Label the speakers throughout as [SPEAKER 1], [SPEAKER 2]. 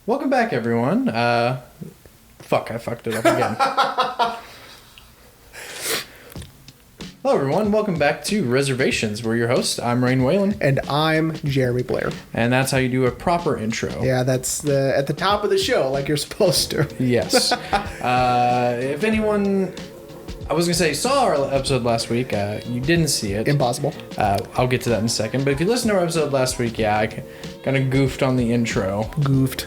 [SPEAKER 1] Welcome back, everyone. Fuck, I fucked it up again. Hello, everyone. Welcome back to Reservations. We're your hosts. I'm Rain Whalen.
[SPEAKER 2] And I'm Jeremy Blair.
[SPEAKER 1] And that's how you do a proper intro.
[SPEAKER 2] Yeah, that's at the top of the show, like you're supposed to.
[SPEAKER 1] Yes. If anyone, I was going to say, saw our episode last week, you didn't see it.
[SPEAKER 2] Impossible.
[SPEAKER 1] I'll get to that in a second. But if you listened to our episode last week, I kind of goofed on the intro.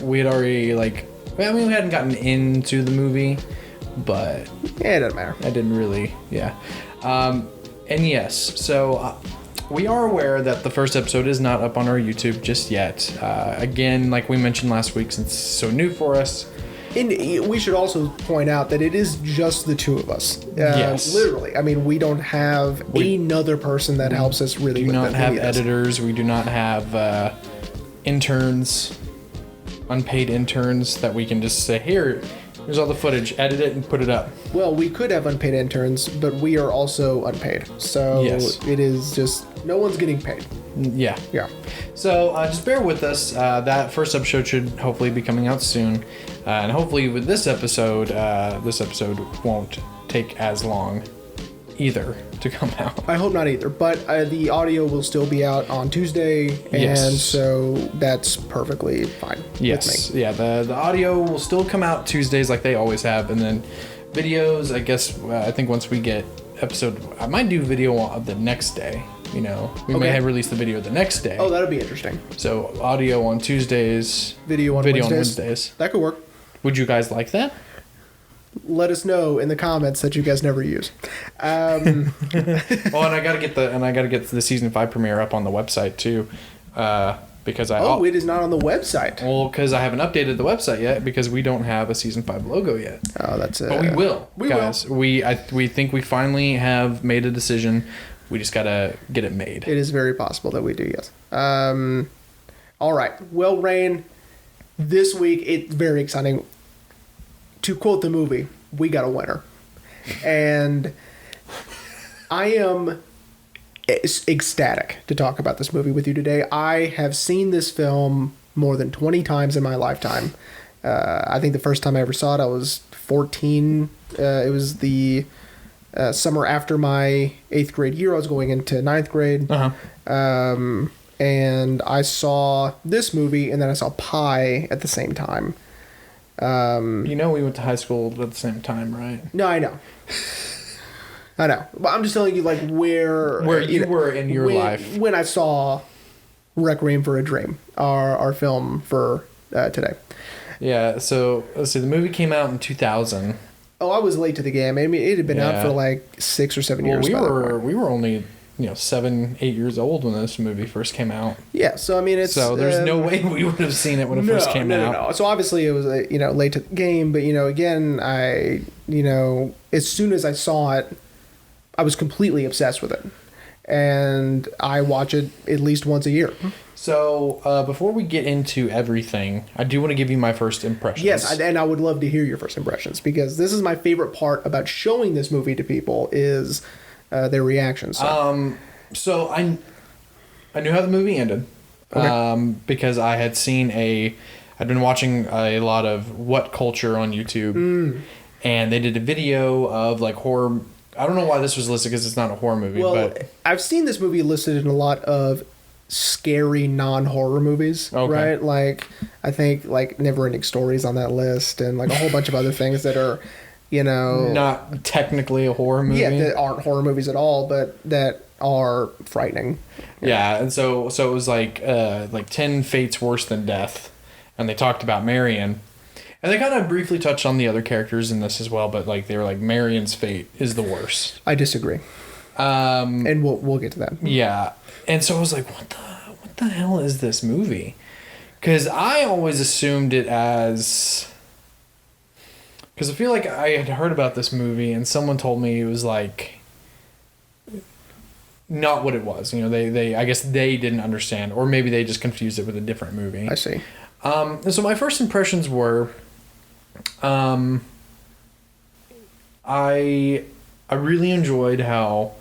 [SPEAKER 2] We
[SPEAKER 1] had already, we hadn't gotten into the movie, but...
[SPEAKER 2] Yeah, it doesn't matter.
[SPEAKER 1] I didn't really, yeah. And yes, so we are aware that the first episode is not up on our YouTube just yet. Again, like we mentioned last week, since it's so new for us.
[SPEAKER 2] And we should also point out that it is just the two of us.
[SPEAKER 1] Yes.
[SPEAKER 2] Literally. I mean, we don't have another person that helps us really with
[SPEAKER 1] We do not have
[SPEAKER 2] this.
[SPEAKER 1] editors. We do not have interns, unpaid interns that we can just say, here's all the footage, edit it and put it up.
[SPEAKER 2] Well, we could have unpaid interns, but we are also unpaid. So
[SPEAKER 1] Yes.
[SPEAKER 2] It is just, no one's getting paid.
[SPEAKER 1] Yeah.
[SPEAKER 2] Yeah.
[SPEAKER 1] So just bear with us. That first episode should hopefully be coming out soon. And hopefully with this episode won't take as long either to come out.
[SPEAKER 2] I hope not either, but the audio will still be out on Tuesday, and
[SPEAKER 1] Yes.
[SPEAKER 2] so that's perfectly fine
[SPEAKER 1] Yes.
[SPEAKER 2] with me.
[SPEAKER 1] Yeah, the audio will still come out Tuesdays like they always have. And then videos, I guess, I think once we get I might do video of the next day. You know, we may have released the video the next day.
[SPEAKER 2] Oh, that'll be interesting.
[SPEAKER 1] So audio on Tuesdays,
[SPEAKER 2] Video on
[SPEAKER 1] Wednesdays.
[SPEAKER 2] That could work.
[SPEAKER 1] Would you guys like that?
[SPEAKER 2] Let us know in the comments that you guys never use.
[SPEAKER 1] Oh, and I gotta get the season 5 premiere up on the website too, because
[SPEAKER 2] it is not on the website.
[SPEAKER 1] Well, because I haven't updated the website yet because we don't have a season 5 logo yet.
[SPEAKER 2] Oh, that's it.
[SPEAKER 1] But we will,
[SPEAKER 2] We
[SPEAKER 1] guys.
[SPEAKER 2] will.
[SPEAKER 1] We think we finally have made a decision. We just gotta get it made.
[SPEAKER 2] It is very possible that we do. Yes. All right. Well, Rain, this week it's very exciting. To quote the movie, we got a winner. And I am ecstatic to talk about this movie with you today. I have seen this film more than 20 times in my lifetime. I think the first time I ever saw it, I was 14. It was the summer after my 8th grade year. I was going into 9th grade.
[SPEAKER 1] Uh-huh.
[SPEAKER 2] And I saw this movie, and then I saw Pi at the same time.
[SPEAKER 1] You know, we went to high school at the same time, right?
[SPEAKER 2] No, I know. I know. But I'm just telling you, like, where
[SPEAKER 1] you were in your life.
[SPEAKER 2] When I saw Requiem for a Dream, our film for today.
[SPEAKER 1] Yeah, so let's see, the movie came out in 2000.
[SPEAKER 2] Oh, I was late to the game. I mean, it had been out for like 6 or 7 years.
[SPEAKER 1] We were only 7, 8 years old when this movie first came out.
[SPEAKER 2] Yeah, so I mean,
[SPEAKER 1] there's no way we would have seen it when it first came out.
[SPEAKER 2] No. So obviously it was late to the game, but again, I as soon as I saw it, I was completely obsessed with it, and I watch it at least once a year.
[SPEAKER 1] So before we get into everything, I do want to give you my first impressions.
[SPEAKER 2] Yes, and I would love to hear your first impressions, because this is my favorite part about showing this movie to people is their reactions.
[SPEAKER 1] So I knew how the movie ended, because I had I'd been watching a lot of What Culture on YouTube, and they did a video of like horror. I don't know why this was listed because it's not a horror movie.
[SPEAKER 2] Well,
[SPEAKER 1] but
[SPEAKER 2] I've seen this movie listed in a lot of scary non-horror movies, right? Like, I think like Neverending Stories on that list, and like a whole bunch of other things that are,
[SPEAKER 1] not technically a horror movie.
[SPEAKER 2] Yeah, that aren't horror movies at all, but that are frightening.
[SPEAKER 1] Yeah, and so it was like 10 Fates Worse Than Death, and they talked about Marion. And they kind of briefly touched on the other characters in this as well, but like they were like, Marion's fate is the worst.
[SPEAKER 2] I disagree. And we'll get to that.
[SPEAKER 1] Yeah. And so I was like, what the hell is this movie? Because I always assumed it as... Because I feel like I had heard about this movie and someone told me it was like... not what it was. They I guess they didn't understand, or maybe they just confused it with a different movie.
[SPEAKER 2] I see.
[SPEAKER 1] So my first impressions were... I really enjoyed how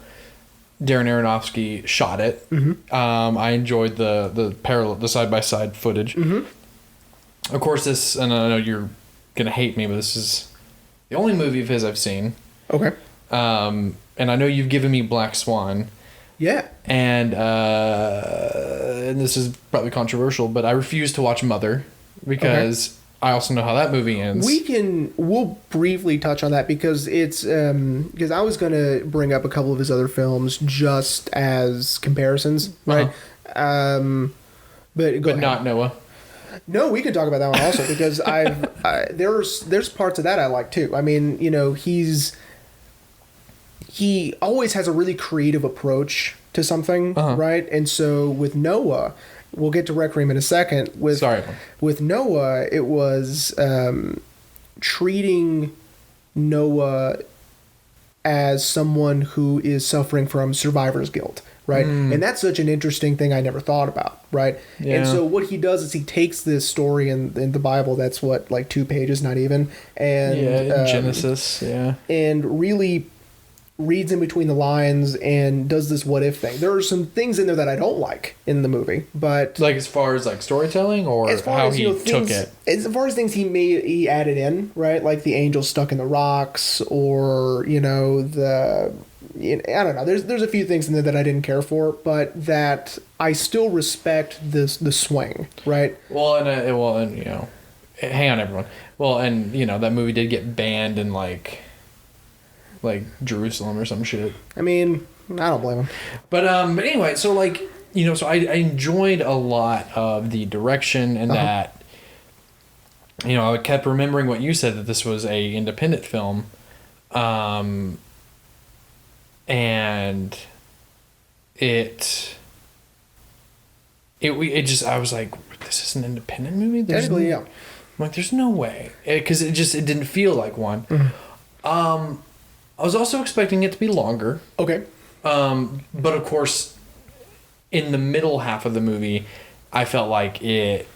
[SPEAKER 1] Darren Aronofsky shot it. Mm-hmm. I enjoyed the parallel, the side by side footage. Mm-hmm. of course, this, and I know you're gonna hate me, but this is the only movie of his I've seen.
[SPEAKER 2] Okay.
[SPEAKER 1] And I know you've given me Black Swan.
[SPEAKER 2] Yeah.
[SPEAKER 1] And this is probably controversial, but I refuse to watch Mother because I also know how that movie ends.
[SPEAKER 2] We'll briefly touch on that because it's because I was going to bring up a couple of his other films just as comparisons, right? But
[SPEAKER 1] not Noah.
[SPEAKER 2] No, we can talk about that one also because there's parts of that I like too. I mean, you know, he always has a really creative approach to something, right? And so with Noah, we'll get to Requiem in a second. With Noah, it was treating Noah as someone who is suffering from survivor's guilt, right? And that's such an interesting thing I never thought about, right? Yeah. And so what he does is he takes this story in the Bible that's what, like 2 pages, not even, and
[SPEAKER 1] Genesis,
[SPEAKER 2] and really reads in between the lines and does this what if thing. There are some things in there that I don't like in the movie, but
[SPEAKER 1] like as far as like storytelling or how he took it.
[SPEAKER 2] As far as things he added in, right? Like the angel stuck in the rocks, or I don't know. There's a few things in there that I didn't care for, but that I still respect the swing, right?
[SPEAKER 1] Well, and you know, hang on everyone. Well, and you know that movie did get banned in like Jerusalem or some shit.
[SPEAKER 2] I mean, I don't blame him.
[SPEAKER 1] But anyway, so like, you know, so I enjoyed a lot of the direction and that, you know, I kept remembering what you said, that this was a independent film. And it just, I was like, this is an independent movie?
[SPEAKER 2] Technically, yeah.
[SPEAKER 1] I'm like, there's no way. Because it didn't feel like one. I was also expecting it to be longer.
[SPEAKER 2] Okay.
[SPEAKER 1] But of course, in the middle half of the movie, I felt like it...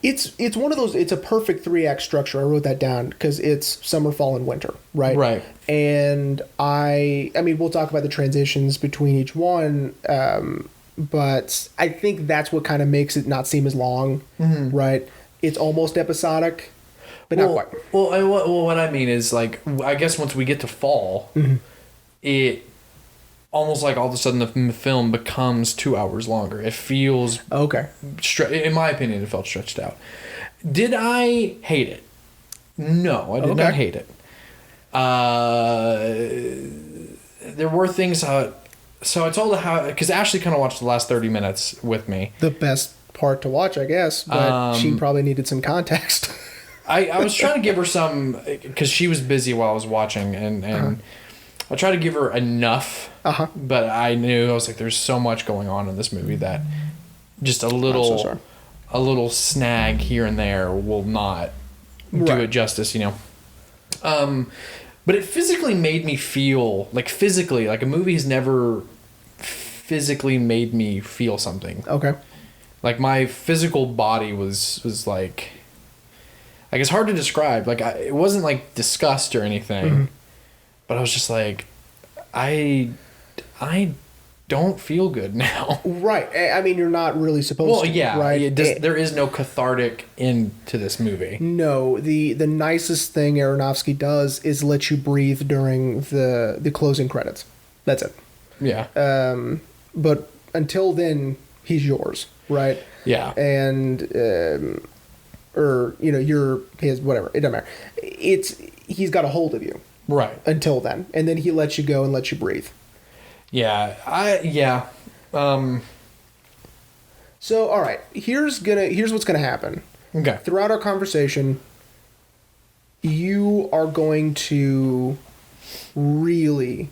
[SPEAKER 2] It's one of those... It's a perfect 3-act structure. I wrote that down because it's summer, fall, and winter, right?
[SPEAKER 1] Right.
[SPEAKER 2] And I mean, we'll talk about the transitions between each one, but I think that's what kind of makes it not seem as long, right? It's almost episodic. But not quite.
[SPEAKER 1] Well, what I mean is, like, I guess once we get to fall, it almost like all of a sudden the film becomes 2 hours longer. It feels...
[SPEAKER 2] Okay.
[SPEAKER 1] In my opinion, it felt stretched out. Did I hate it? No, I did not hate it. There were things... so I told her how... Because Ashley kind of watched the last 30 minutes with me.
[SPEAKER 2] The best part to watch, I guess. But she probably needed some context.
[SPEAKER 1] I was trying to give her some, because she was busy while I was watching, and I tried to give her enough, but I knew, I was like, there's so much going on in this movie that just a little snag here and there will not do it justice, you know. But it physically made me feel, like a movie has never physically made me feel something.
[SPEAKER 2] Okay.
[SPEAKER 1] Like my physical body was like... Like, it's hard to describe. Like, it wasn't, like, disgust or anything. But I was just like, I don't feel good now.
[SPEAKER 2] Right. I mean, you're not really supposed to.
[SPEAKER 1] Well, yeah.
[SPEAKER 2] Right?
[SPEAKER 1] There is no cathartic end to this movie.
[SPEAKER 2] No. The nicest thing Aronofsky does is let you breathe during the closing credits. That's it.
[SPEAKER 1] Yeah.
[SPEAKER 2] But until then, he's yours. Right?
[SPEAKER 1] Yeah.
[SPEAKER 2] And... or, you know, you're his, whatever. It doesn't matter. He's got a hold of you.
[SPEAKER 1] Right.
[SPEAKER 2] Until then. And then he lets you go and lets you breathe.
[SPEAKER 1] Yeah.
[SPEAKER 2] So, all right. Here's what's gonna happen.
[SPEAKER 1] Okay.
[SPEAKER 2] Throughout our conversation, you are going to really,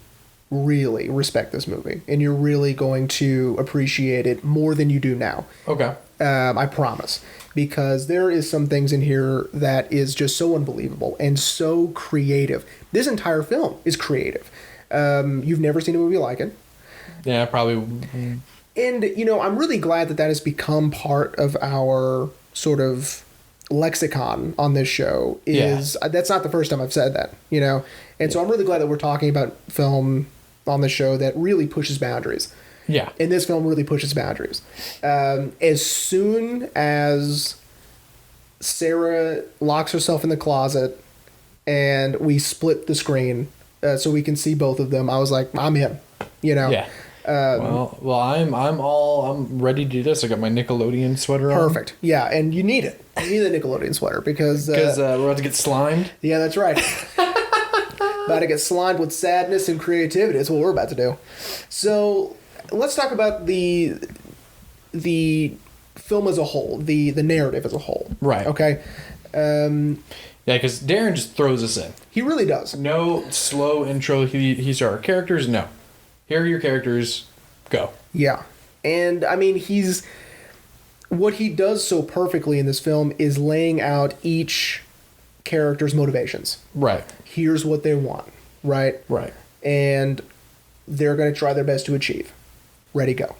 [SPEAKER 2] really respect this movie. And you're really going to appreciate it more than you do now.
[SPEAKER 1] Okay.
[SPEAKER 2] I promise. Because there is some things in here that is just so unbelievable and so creative. This entire film is creative. You've never seen a movie like it.
[SPEAKER 1] Yeah, probably.
[SPEAKER 2] And, you know, I'm really glad that has become part of our sort of lexicon on this show. That's not the first time I've said that, you know? And so I'm really glad that we're talking about film on the show that really pushes boundaries.
[SPEAKER 1] Yeah.
[SPEAKER 2] And this film really pushes boundaries. As soon as Sarah locks herself in the closet, and we split the screen so we can see both of them. I was like, I'm in, you know.
[SPEAKER 1] Yeah. Well, I'm ready to do this. I got my Nickelodeon sweater on.
[SPEAKER 2] Perfect. Yeah, and you need it. You need the Nickelodeon sweater because
[SPEAKER 1] we're about to get slimed.
[SPEAKER 2] Yeah, that's right. About to get slimed with sadness and creativity. That's what we're about to do. So let's talk about the film as a whole, the narrative as a whole.
[SPEAKER 1] Right.
[SPEAKER 2] Okay.
[SPEAKER 1] Yeah, because Darren just throws us in.
[SPEAKER 2] He really does.
[SPEAKER 1] No slow intro. He's our characters. No. Here are your characters. Go.
[SPEAKER 2] Yeah. And, I mean, what he does so perfectly in this film is laying out each character's motivations.
[SPEAKER 1] Right.
[SPEAKER 2] Here's what they want. Right?
[SPEAKER 1] Right.
[SPEAKER 2] And they're going to try their best to achieve. Ready, go.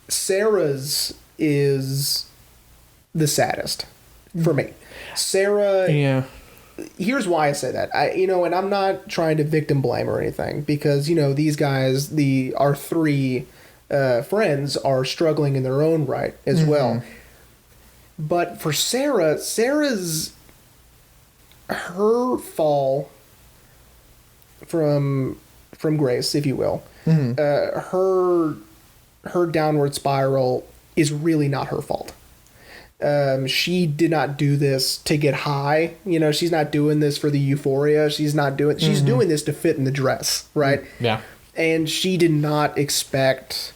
[SPEAKER 2] Sarah's is the saddest for me. Sarah...
[SPEAKER 1] Yeah.
[SPEAKER 2] Here's why I say that. And I'm not trying to victim blame or anything because, these guys, our three friends are struggling in their own right as well. But for Sarah's her fall from grace, if you will, her downward spiral is really not her fault. She did not do this to get high. She's not doing this for the euphoria. She's doing this to fit in the dress, right?
[SPEAKER 1] Yeah.
[SPEAKER 2] And she did not expect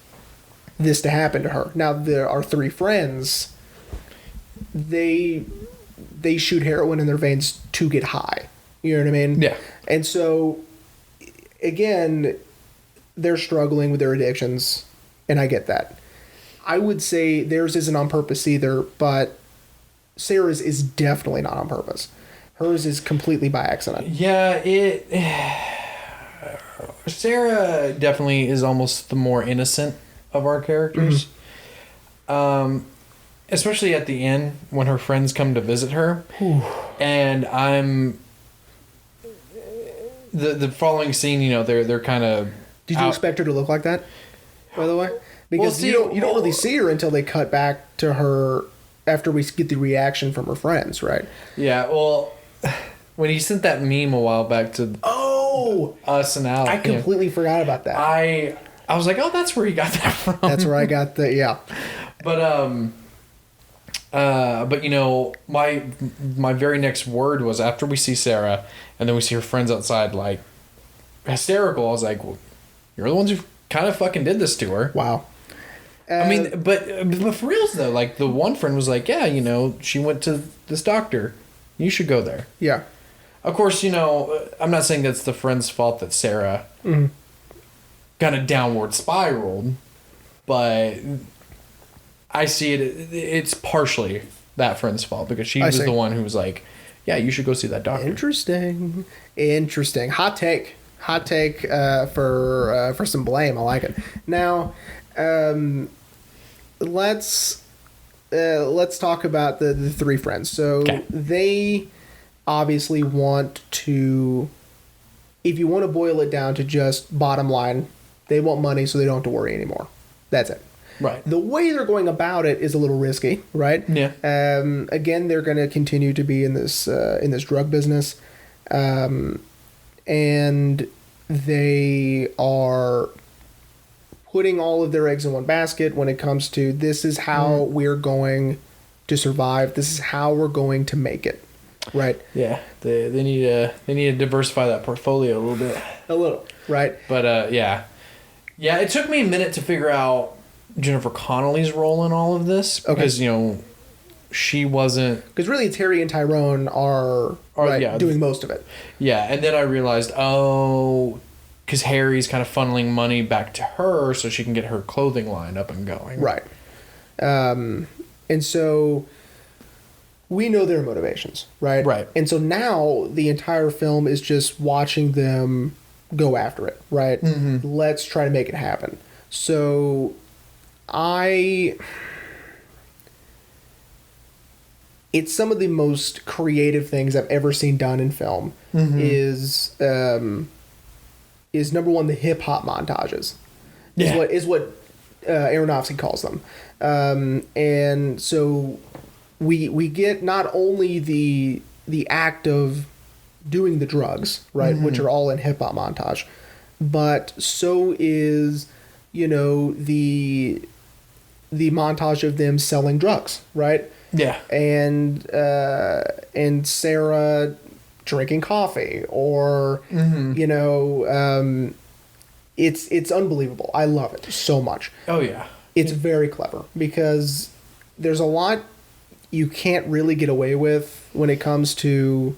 [SPEAKER 2] this to happen to her. Now, our three friends, they shoot heroin in their veins to get high. You know what I mean?
[SPEAKER 1] Yeah.
[SPEAKER 2] And so, again, they're struggling with their addictions, and I get that. I would say theirs isn't on purpose either, but Sarah's is definitely not on purpose. Hers is completely by accident.
[SPEAKER 1] Yeah, Sarah definitely is almost the more innocent of our characters. Especially at the end when her friends come to visit her. And the following scene, they're kind of...
[SPEAKER 2] Did you expect her to look like that, by the way? Because you don't really see her until they cut back to her after we get the reaction from her friends, right?
[SPEAKER 1] Yeah, well, when he sent that meme a while back to us and Al,
[SPEAKER 2] I completely forgot about that.
[SPEAKER 1] I was like, oh, that's where he got that from.
[SPEAKER 2] That's where I got the
[SPEAKER 1] But my very next word was after we see Sarah and then we see her friends outside like hysterical. I was like, well, you're the ones who kind of fucking did this to her.
[SPEAKER 2] Wow.
[SPEAKER 1] I mean, but for reals though, like the one friend was like, yeah, she went to this doctor. You should go there.
[SPEAKER 2] Yeah.
[SPEAKER 1] Of course, I'm not saying that's the friend's fault that Sarah kind of downward spiraled, but I see it's partially that friend's fault because she was the one who was like, yeah, you should go see that doctor.
[SPEAKER 2] Interesting. Hot take for some blame. I like it. Now, let's talk about the three friends. So they obviously want to, if you want to boil it down to just bottom line, they want money so they don't have to worry anymore. That's it.
[SPEAKER 1] Right.
[SPEAKER 2] The way they're going about it is a little risky, right?
[SPEAKER 1] Yeah.
[SPEAKER 2] Again, they're going to continue to be in this drug business, and they are putting all of their eggs in one basket when it comes to this is how we're going to survive. This is how we're going to make it, right?
[SPEAKER 1] Yeah. They need to diversify that portfolio a little bit.
[SPEAKER 2] A little, right?
[SPEAKER 1] But yeah. It took me a minute to figure out Jennifer Connelly's role in all of this because she wasn't,
[SPEAKER 2] because really Terry and Tyrone are doing most of it.
[SPEAKER 1] Yeah, and then I realized because Harry's kind of funneling money back to her so she can get her clothing line up and going.
[SPEAKER 2] Right. And so we know their motivations, right?
[SPEAKER 1] Right.
[SPEAKER 2] And so now the entire film is just watching them go after it, right? Mm-hmm. Let's try to make it happen. So it's some of the most creative things I've ever seen done in film. Mm-hmm. Is number one, the hip hop montages. Is what Aronofsky calls them. And so we get not only the act of doing the drugs, right, which are all in hip hop montage, but so is, you know, the montage of them selling drugs, right?
[SPEAKER 1] Yeah.
[SPEAKER 2] And Sarah drinking coffee, or you know, it's unbelievable. I love it so much.
[SPEAKER 1] Oh yeah.
[SPEAKER 2] It's very clever because there's a lot you can't really get away with when it comes to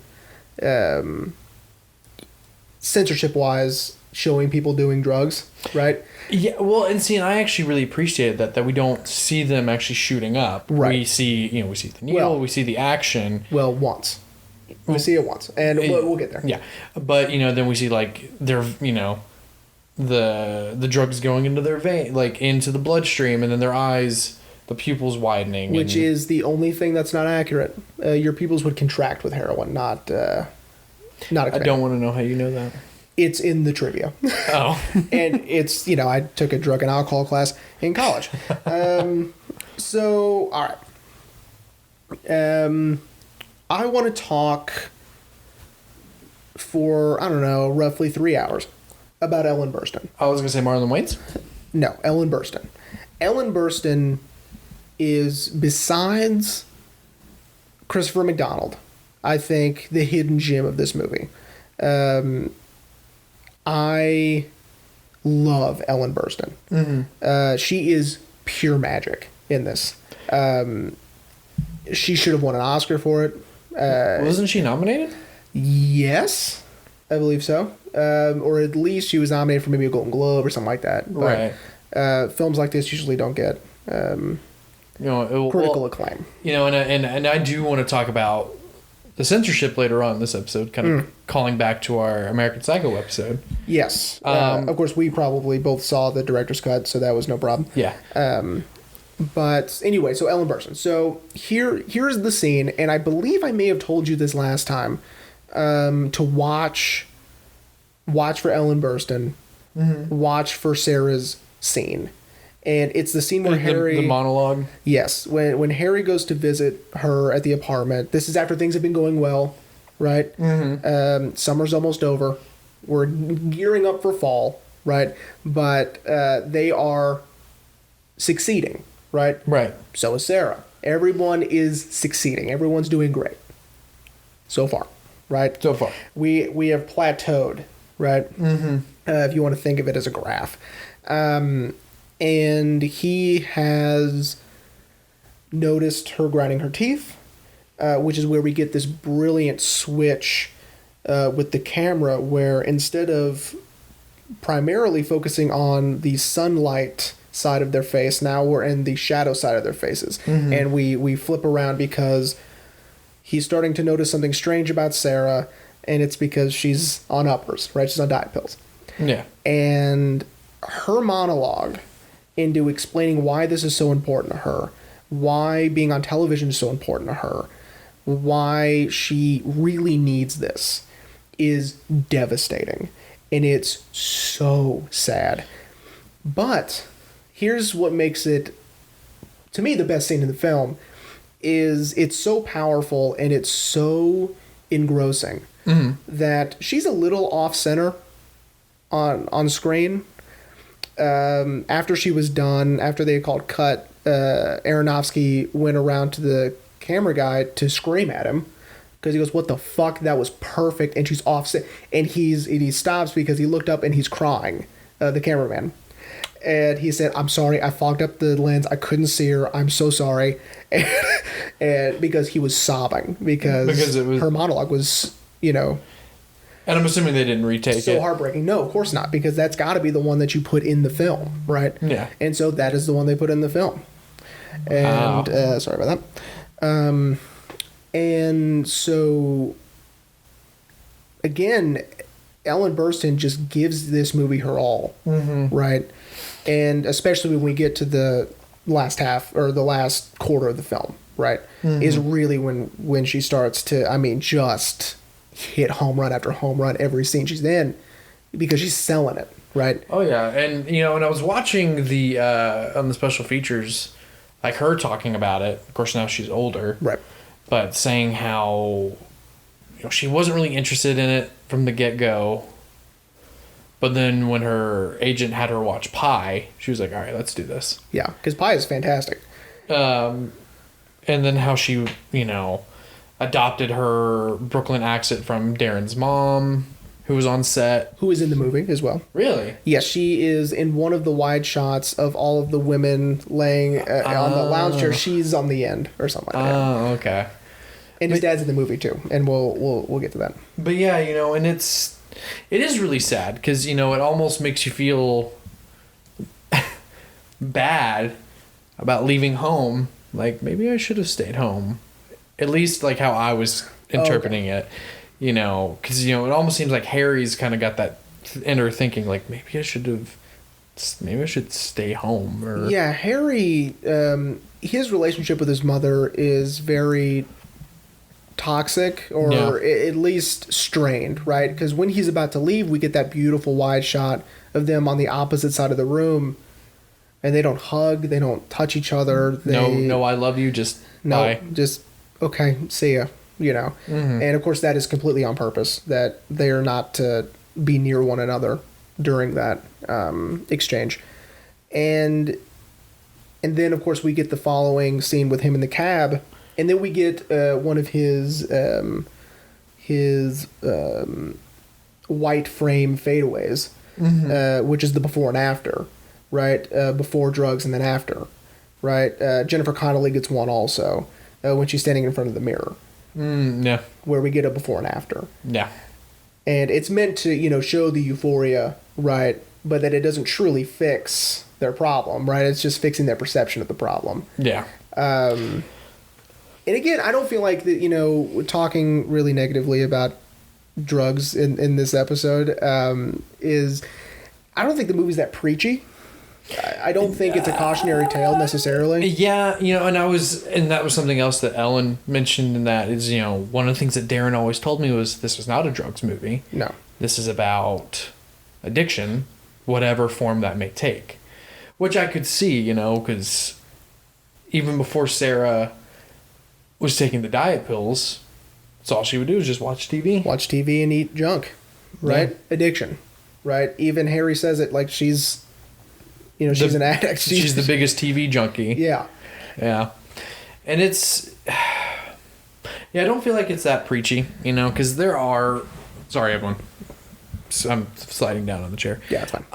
[SPEAKER 2] censorship-wise showing people doing drugs, right?
[SPEAKER 1] Yeah, well, and see, and I actually really appreciated that we don't see them actually shooting up.
[SPEAKER 2] Right.
[SPEAKER 1] We see the needle, we see the action.
[SPEAKER 2] Well, once. We see it once, and we'll get there.
[SPEAKER 1] Yeah, but you know, then we see like their, you know, the drugs going into their vein, like into the bloodstream, and then their eyes, the pupils widening,
[SPEAKER 2] which is the only thing that's not accurate. Your pupils would contract with heroin, not a
[SPEAKER 1] I don't want to know how you know that.
[SPEAKER 2] It's in the trivia.
[SPEAKER 1] Oh.
[SPEAKER 2] And it's, you know, I took a drug and alcohol class in college. So, all right. I want to talk for, I don't know, roughly 3 hours about Ellen Burstyn.
[SPEAKER 1] I was going to say Marlon Wayans?
[SPEAKER 2] No, Ellen Burstyn. Ellen Burstyn is, besides Christopher McDonald, I think, the hidden gem of this movie. I love Ellen Burstyn. Mm-hmm. She is pure magic in this. She should have won an Oscar for it.
[SPEAKER 1] Wasn't she nominated?
[SPEAKER 2] Yes, I believe so. Or at least she was nominated for maybe a Golden Globe or something like that. But,
[SPEAKER 1] right.
[SPEAKER 2] Films like this usually don't get critical acclaim.
[SPEAKER 1] You know, and I do want to talk about the censorship later on in this episode, kind of calling back to our American Psycho episode.
[SPEAKER 2] Yes. Of course, we probably both saw the director's cut, so that was no problem.
[SPEAKER 1] Yeah.
[SPEAKER 2] But anyway, so Ellen Burstyn. So here's the scene, and I believe I may have told you this last time, to watch for Ellen Burstyn, watch for Sarah's scene. And it's the scene where Harry...
[SPEAKER 1] The monologue?
[SPEAKER 2] Yes. When Harry goes to visit her at the apartment, this is after things have been going well, right? Mm-hmm. Summer's almost over. We're gearing up for fall, right? But they are succeeding, right?
[SPEAKER 1] Right.
[SPEAKER 2] So is Sarah. Everyone is succeeding. Everyone's doing great. So far, right?
[SPEAKER 1] So far.
[SPEAKER 2] We have plateaued, right? Mm-hmm. If you want to think of it as a graph. And he has noticed her grinding her teeth, which is where we get this brilliant switch with the camera, where instead of primarily focusing on the sunlight side of their face, now we're in the shadow side of their faces. Mm-hmm. And we flip around because he's starting to notice something strange about Sarah, and it's because she's on uppers, right? She's on diet pills.
[SPEAKER 1] Yeah.
[SPEAKER 2] And her monologue into explaining why this is so important to her, why being on television is so important to her, why she really needs this, is devastating. And it's so sad. But here's what makes it, to me, the best scene in the film, is it's so powerful and it's so engrossing that she's a little off-center on screen. After she was done, after they had called cut, Aronofsky went around to the camera guy to scream at him because he goes, "What the fuck? That was perfect." And she's offset, and he stops because he looked up and he's crying, the cameraman, and he said, "I'm sorry, I fogged up the lens. I couldn't see her. I'm so sorry," and because he was sobbing because it was, her monologue was, you know.
[SPEAKER 1] And I'm assuming they didn't retake it.
[SPEAKER 2] So heartbreaking. No, of course not, because that's got to be the one that you put in the film, right?
[SPEAKER 1] Yeah.
[SPEAKER 2] And so that is the one they put in the film. And sorry about that. And so again, Ellen Burstyn just gives this movie her all, right? And especially when we get to the last half or the last quarter of the film, right, is really when she starts to, I mean, just hit home run after home run every scene she's in, because she's selling it, right?
[SPEAKER 1] Oh yeah, and you know, when I was watching the on the special features like her talking about it. Of course, now she's older.
[SPEAKER 2] Right.
[SPEAKER 1] But saying how, she wasn't really interested in it from the get-go. But then when her agent had her watch Pi, she was like, all right, let's do this.
[SPEAKER 2] Yeah, because Pi is fantastic.
[SPEAKER 1] And then how she, adopted her Brooklyn accent from Darren's mom, who was on set.
[SPEAKER 2] Who is in the movie as well.
[SPEAKER 1] Really?
[SPEAKER 2] Yes, she is in one of the wide shots of all of the women laying on the lounge chair. She's on the end or something like that.
[SPEAKER 1] Oh, okay.
[SPEAKER 2] And his dad's in the movie too, and we'll get to that.
[SPEAKER 1] But yeah, and it is really sad because it almost makes you feel bad about leaving home. Like, maybe I should have stayed home, at least like how I was interpreting it. Because it almost seems like Harry's kind of got that inner thinking, like maybe I should stay home. Or
[SPEAKER 2] yeah, Harry, his relationship with his mother is very toxic, or at least strained, right? Because when he's about to leave, we get that beautiful wide shot of them on the opposite side of the room, and they don't hug, they don't touch each other.
[SPEAKER 1] No, I love you. Just bye.
[SPEAKER 2] Just okay, see ya.
[SPEAKER 1] Mm-hmm.
[SPEAKER 2] And of course that is completely on purpose, that they are not to be near one another during that exchange. And then of course we get the following scene with him in the cab, and then we get one of his white frame fadeaways, which is the before and after, right? Before drugs and then after, right? Jennifer Connelly gets one also when she's standing in front of the mirror.
[SPEAKER 1] Yeah.
[SPEAKER 2] Where we get a before and after.
[SPEAKER 1] Yeah.
[SPEAKER 2] And it's meant to, show the euphoria, right? But that it doesn't truly fix their problem, right? It's just fixing their perception of the problem.
[SPEAKER 1] Yeah.
[SPEAKER 2] And again, I don't feel like that, we're talking really negatively about drugs in this episode is, I don't think the movie's that preachy. I don't think it's a cautionary tale necessarily.
[SPEAKER 1] Yeah, and that was something else that Ellen mentioned in that is, one of the things that Darren always told me was this was not a drugs movie.
[SPEAKER 2] No.
[SPEAKER 1] This is about addiction, whatever form that may take. Which I could see, because even before Sarah was taking the diet pills, that's all she would do is just watch TV.
[SPEAKER 2] Watch TV and eat junk, right? Yeah. Addiction, right? Even Harry says it like she's an addict.
[SPEAKER 1] She's the biggest TV junkie.
[SPEAKER 2] Yeah.
[SPEAKER 1] Yeah. And it's... Yeah, I don't feel like it's that preachy, because there are... Sorry, everyone. I'm sliding down on the chair.
[SPEAKER 2] Yeah, it's fine.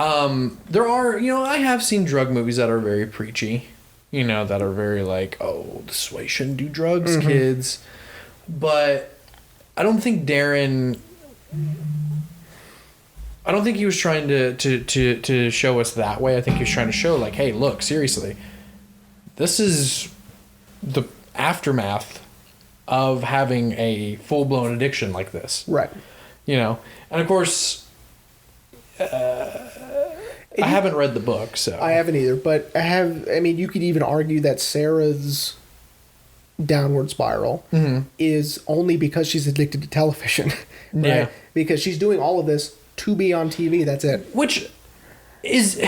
[SPEAKER 1] There are, I have seen drug movies that are very preachy, that are very like, oh, this is why you shouldn't do drugs, kids. But I don't think Darren... I don't think he was trying to show us that way. I think he was trying to show, like, hey, look, seriously, this is the aftermath of having a full-blown addiction like this.
[SPEAKER 2] Right.
[SPEAKER 1] And of course, I haven't read the book, so.
[SPEAKER 2] I haven't either, but you could even argue that Sarah's downward spiral is only because she's addicted to television. Right?
[SPEAKER 1] Yeah.
[SPEAKER 2] Because she's doing all of this to be on TV, that's it.
[SPEAKER 1] Which is...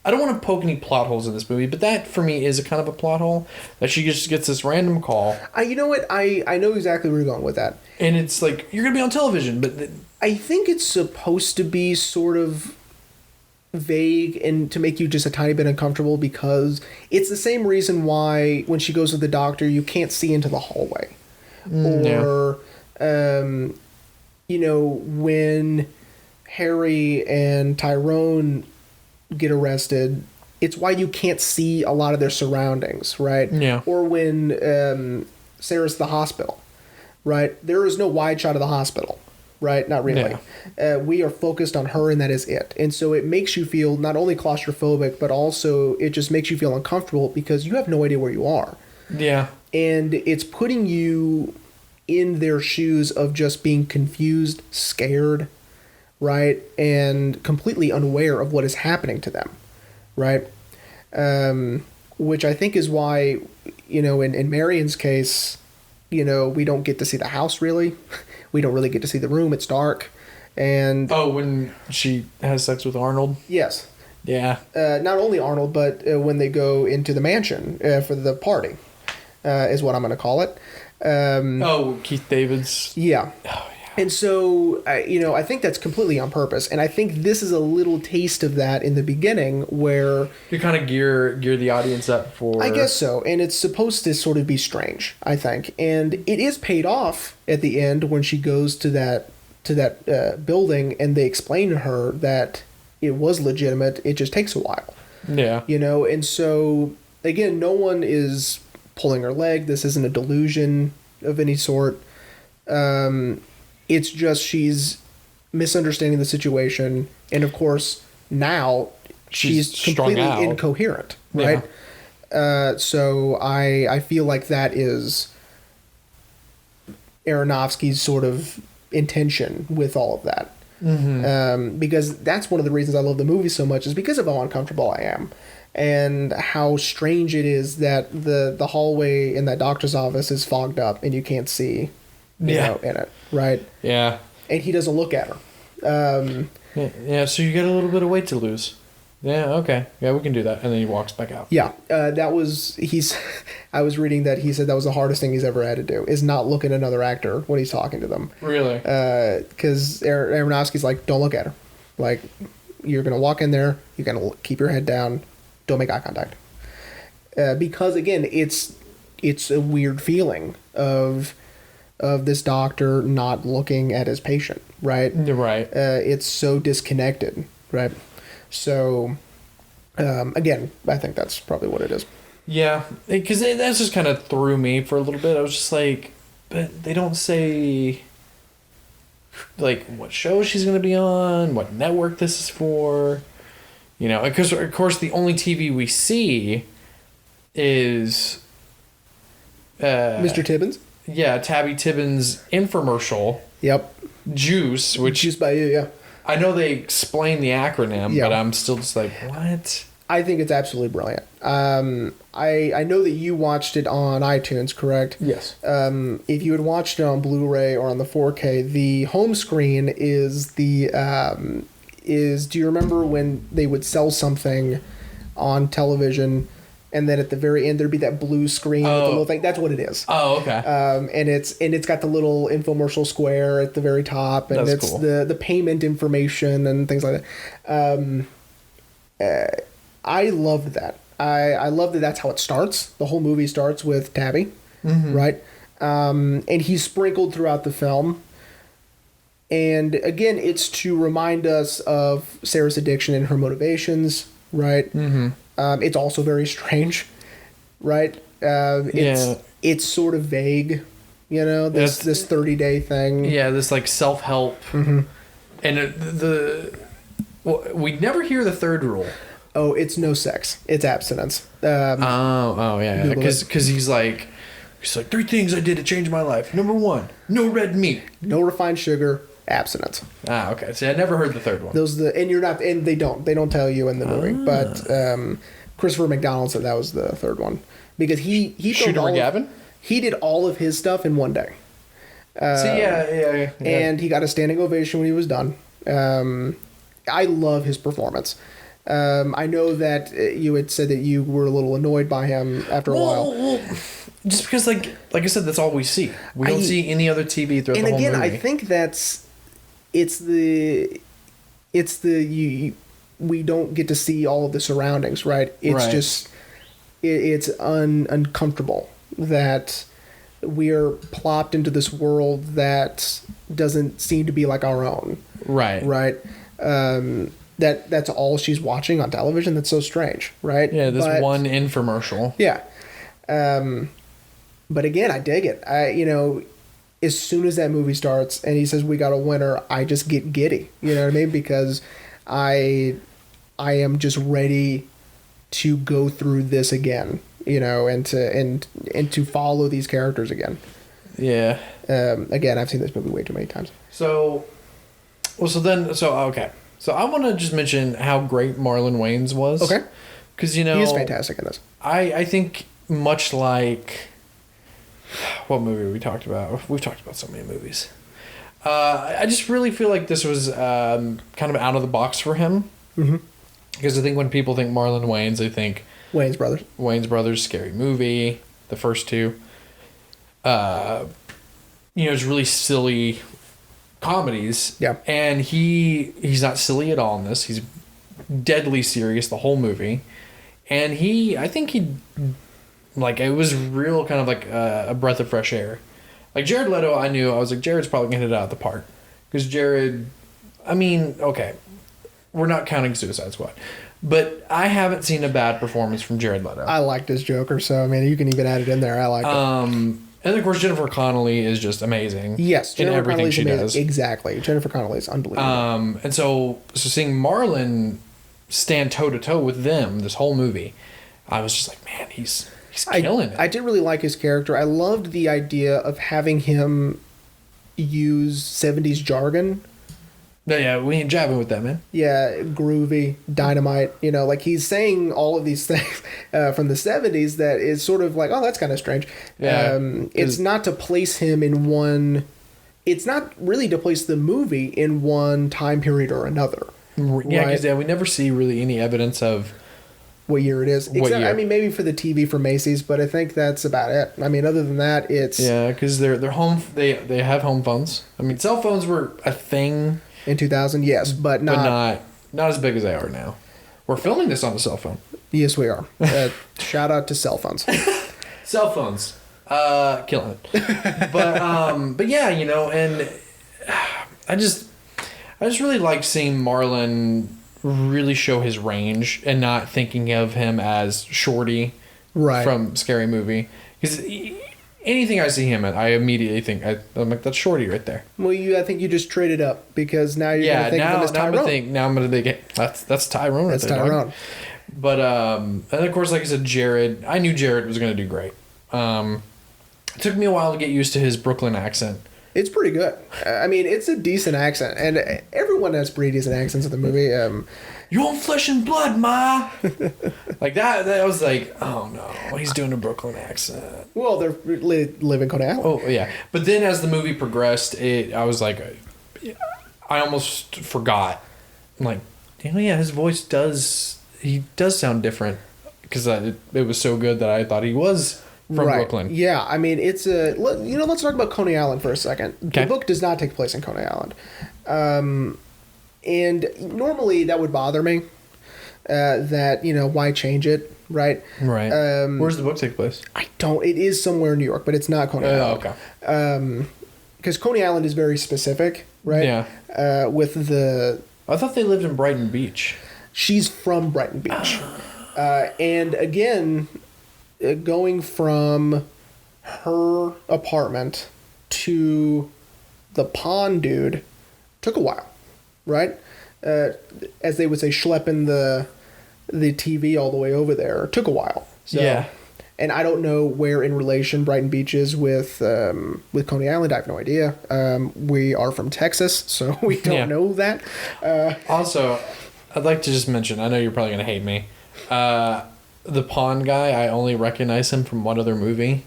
[SPEAKER 1] I don't want to poke any plot holes in this movie, but that, for me, is a kind of a plot hole. That she just gets this random call.
[SPEAKER 2] You know what? I know exactly where you're going with that.
[SPEAKER 1] And it's like, you're going to be on television, but...
[SPEAKER 2] I think it's supposed to be sort of vague and to make you just a tiny bit uncomfortable, because it's the same reason why when she goes to the doctor, you can't see into the hallway. Or, when Harry and Tyrone get arrested, it's why you can't see a lot of their surroundings, right?
[SPEAKER 1] Yeah.
[SPEAKER 2] Or when Sarah's at the hospital, right? There is no wide shot of the hospital, right? Not really. Yeah. We are focused on her, and that is it. And so it makes you feel not only claustrophobic, but also it just makes you feel uncomfortable because you have no idea where you are.
[SPEAKER 1] Yeah.
[SPEAKER 2] And it's putting you in their shoes of just being confused, scared, right? And completely unaware of what is happening to them, right? Which I think is why, in Marion's case, we don't get to see the house really. We don't really get to see the room. It's dark. And
[SPEAKER 1] when she has sex with Arnold?
[SPEAKER 2] Yes.
[SPEAKER 1] Yeah.
[SPEAKER 2] Not only Arnold, but when they go into the mansion for the party, is what I'm going to call it.
[SPEAKER 1] Keith David's.
[SPEAKER 2] Yeah.
[SPEAKER 1] Oh, yeah.
[SPEAKER 2] And so, I think that's completely on purpose. And I think this is a little taste of that in the beginning where...
[SPEAKER 1] You kind of gear the audience up for...
[SPEAKER 2] I guess so. And it's supposed to sort of be strange, I think. And it is paid off at the end when she goes to that building and they explain to her that it was legitimate. It just takes a while.
[SPEAKER 1] Yeah.
[SPEAKER 2] And so, again, no one is pulling her leg. This isn't a delusion of any sort. It's just she's misunderstanding the situation. And, of course, now she's completely incoherent, right? Yeah. So I feel like that is Aronofsky's sort of intention with all of that. Mm-hmm. Because that's one of the reasons I love the movie so much is because of how uncomfortable I am. And how strange it is that the hallway in that doctor's office is fogged up and you can't see you know, in it, right?
[SPEAKER 1] Yeah.
[SPEAKER 2] And he doesn't look at her.
[SPEAKER 1] Yeah, so you got a little bit of weight to lose. Yeah, okay. Yeah, we can do that. And then he walks back out.
[SPEAKER 2] Yeah, I was reading that he said that was the hardest thing he's ever had to do, is not look at another actor when he's talking to them.
[SPEAKER 1] Really?
[SPEAKER 2] Because Aronofsky's like, don't look at her. Like, you're going to walk in there, you're going to keep your head down, don't make eye contact. Because, again, it's a weird feeling of this doctor not looking at his patient, right?
[SPEAKER 1] Right.
[SPEAKER 2] It's so disconnected, right? So, again, I think that's probably what it is.
[SPEAKER 1] Yeah, because that just kind of threw me for a little bit. I was just like, but they don't say, like, what show she's going to be on, what network this is for, because, of course, the only TV we see is...
[SPEAKER 2] Mr. Tibbins?
[SPEAKER 1] Yeah, Tabby Tibbins' infomercial.
[SPEAKER 2] Yep.
[SPEAKER 1] Juice, which...
[SPEAKER 2] Juice by You, yeah.
[SPEAKER 1] I know they explain the acronym, but I'm still just like, what?
[SPEAKER 2] I think it's absolutely brilliant. I know that you watched it on iTunes, correct?
[SPEAKER 1] Yes.
[SPEAKER 2] If you had watched it on Blu-ray or on the 4K, the home screen is do you remember when they would sell something on television and then at the very end there'd be that blue screen with the little thing? That's what it is.
[SPEAKER 1] Oh, okay.
[SPEAKER 2] And it's got the little infomercial square at the very top, and
[SPEAKER 1] That's
[SPEAKER 2] it's
[SPEAKER 1] cool.
[SPEAKER 2] the payment information and things like that. I loved that. I love that that's how it starts. The whole movie starts with Tabby, right? And he's sprinkled throughout the film. And again, it's to remind us of Sarah's addiction and her motivations, right? Mm-hmm. It's also very strange, right? It's sort of vague, this 30-day thing.
[SPEAKER 1] Yeah, this like self-help. Mm-hmm. And we never hear the third rule.
[SPEAKER 2] Oh, it's no sex. It's abstinence.
[SPEAKER 1] Yeah. Because he's like 3 things I did to change my life. Number 1, no red meat.
[SPEAKER 2] No refined sugar, abstinence.
[SPEAKER 1] Okay. See, I never heard the third one.
[SPEAKER 2] And they don't tell you in the movie. But Christopher McDonald said that was the third one. Because he
[SPEAKER 1] Shooter Gavin?
[SPEAKER 2] He did all of his stuff in one day.
[SPEAKER 1] Yeah.
[SPEAKER 2] And he got a standing ovation when he was done. I love his performance. I know that you had said that you were a little annoyed by him after a while.
[SPEAKER 1] Well, just because, like I said, that's all we see. We don't see any other TV throughout the whole movie.
[SPEAKER 2] And again, I think we don't get to see all of the surroundings, right? It's just it's uncomfortable that we're plopped into this world that doesn't seem to be like our own. Right. That's all she's watching on television. That's so strange, right?
[SPEAKER 1] Yeah, one infomercial.
[SPEAKER 2] Yeah. But again, I dig it. As soon as that movie starts and he says we got a winner, I just get giddy. You know what I mean? Because I am just ready to go through this again, and to follow these characters again.
[SPEAKER 1] Yeah.
[SPEAKER 2] Again, I've seen this movie way too many times.
[SPEAKER 1] Okay. So I want to just mention how great Marlon Wayans was. Okay. Because, he
[SPEAKER 2] is fantastic in this.
[SPEAKER 1] I think much like... What movie we talked about? We've talked about so many movies. I just really feel like this was kind of out of the box for him. Mm-hmm. Because I think when people think Marlon Wayans, they think Wayans Brothers, Scary Movie, the first two. It's really silly comedies.
[SPEAKER 2] Yeah.
[SPEAKER 1] And he's not silly at all in this. He's deadly serious the whole movie. And I think it was real kind of like a breath of fresh air. Like Jared Leto, I was like, Jared's probably going to hit it out of the park. Because Jared, okay, we're not counting Suicide Squad. But I haven't seen a bad performance from Jared Leto.
[SPEAKER 2] I liked his Joker, so you can even add it in there. I like it.
[SPEAKER 1] And of course, Jennifer Connelly is just amazing.
[SPEAKER 2] Yes,
[SPEAKER 1] in
[SPEAKER 2] Jennifer
[SPEAKER 1] everything
[SPEAKER 2] Connelly's
[SPEAKER 1] she
[SPEAKER 2] amazing.
[SPEAKER 1] does.
[SPEAKER 2] Exactly, Jennifer Connelly is unbelievable.
[SPEAKER 1] And so seeing Marlon stand toe to toe with them this whole movie, I was just like, man, he's killing it.
[SPEAKER 2] I did really like his character. I loved the idea of having him use 70s jargon.
[SPEAKER 1] Yeah, we ain't jabbing with that, man.
[SPEAKER 2] Yeah, groovy, dynamite. He's saying all of these things from the 70s that is sort of like, oh, that's kind of strange.
[SPEAKER 1] Yeah.
[SPEAKER 2] It's not to place him in one... It's not really to place the movie in one time period or another.
[SPEAKER 1] Yeah, because we never see really any evidence of...
[SPEAKER 2] what year it is. Except, maybe for the TV for Macy's, but I think that's about it. Other than that, it's...
[SPEAKER 1] Yeah, because they're home... They have home phones. Cell phones were a thing...
[SPEAKER 2] In 2000, yes, but not
[SPEAKER 1] as big as they are now. We're filming this on a cell phone.
[SPEAKER 2] Yes, we are. Shout out to cell phones.
[SPEAKER 1] Cell phones, killing it. But yeah, and I just really like seeing Marlon really show his range and not thinking of him as Shorty from Scary Movie, because anything I see him in, I immediately think I'm like, that's Shorty right there.
[SPEAKER 2] Well, I think you just traded up because now you're going to think of him as Tyrone.
[SPEAKER 1] Now I'm going to think that's Tyrone.
[SPEAKER 2] That's Tyrone.
[SPEAKER 1] But and of course, like I said, Jared. I knew Jared was going to do great. It took me a while to get used to his Brooklyn accent.
[SPEAKER 2] It's pretty good. It's a decent accent, and everyone has pretty decent accents in the movie.
[SPEAKER 1] You want flesh and blood, ma? Like that was like, oh no, he's doing a Brooklyn accent.
[SPEAKER 2] Well, they're live in Coney Island.
[SPEAKER 1] Oh yeah, but then as the movie progressed, I was like, I almost forgot. I'm like, yeah, his voice does sound different, because it was so good that I thought he was from Brooklyn.
[SPEAKER 2] Yeah, it's let's talk about Coney Island for a second.
[SPEAKER 1] Okay.
[SPEAKER 2] The book does not take place in Coney Island. And normally that would bother me, that, why change it, right?
[SPEAKER 1] Right. Where's the book take place?
[SPEAKER 2] I don't. It is somewhere in New York, but it's not Coney Island.
[SPEAKER 1] Okay.
[SPEAKER 2] Because Coney Island is very specific, right?
[SPEAKER 1] Yeah.
[SPEAKER 2] With the...
[SPEAKER 1] I thought they lived in Brighton Beach.
[SPEAKER 2] She's from Brighton Beach. And again, going from her apartment to the pond dude took a while. Right? As they would say, schlepping the TV all the way over there took a while. So,
[SPEAKER 1] yeah.
[SPEAKER 2] And I don't know where in relation Brighton Beach is with Coney Island. I have no idea. We are from Texas, so we don't know that.
[SPEAKER 1] Also, I'd like to just mention, I know you're probably going to hate me. The pawn guy, I only recognize him from one other movie.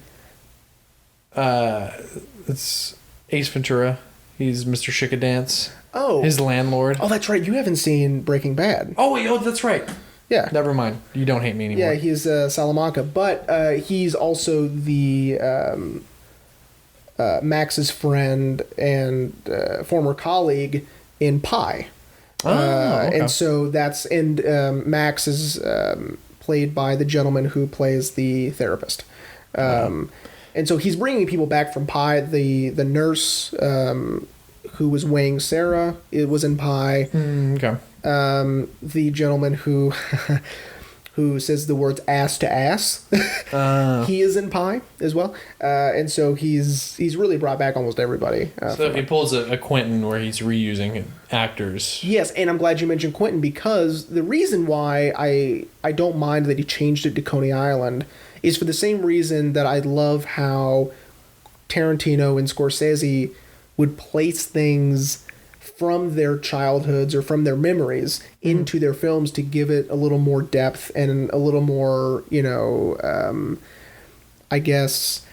[SPEAKER 1] It's Ace Ventura. He's Mr. Chickadance.
[SPEAKER 2] Oh.
[SPEAKER 1] His landlord.
[SPEAKER 2] Oh, that's right. You haven't seen Breaking Bad.
[SPEAKER 1] Oh, wait. Oh, that's right.
[SPEAKER 2] Yeah.
[SPEAKER 1] Never mind. You don't hate me anymore.
[SPEAKER 2] Yeah, he's Salamanca. But he's also the Max's friend and former colleague in Pi.
[SPEAKER 1] Okay.
[SPEAKER 2] And so that's... And Max is played by the gentleman who plays the therapist. And so he's bringing people back from Pi. The nurse... who was weighing Sarah, it was in Pi.
[SPEAKER 1] Okay.
[SPEAKER 2] The gentleman who says the words ass to ass, he is in Pi as well. And so he's really brought back almost everybody.
[SPEAKER 1] So he pulls a Quentin where he's reusing actors.
[SPEAKER 2] Yes, and I'm glad you mentioned Quentin, because the reason why I don't mind that he changed it to Coney Island is for the same reason that I love how Tarantino and Scorsese would place things from their childhoods or from their memories into their films to give it a little more depth and a little more, I guess,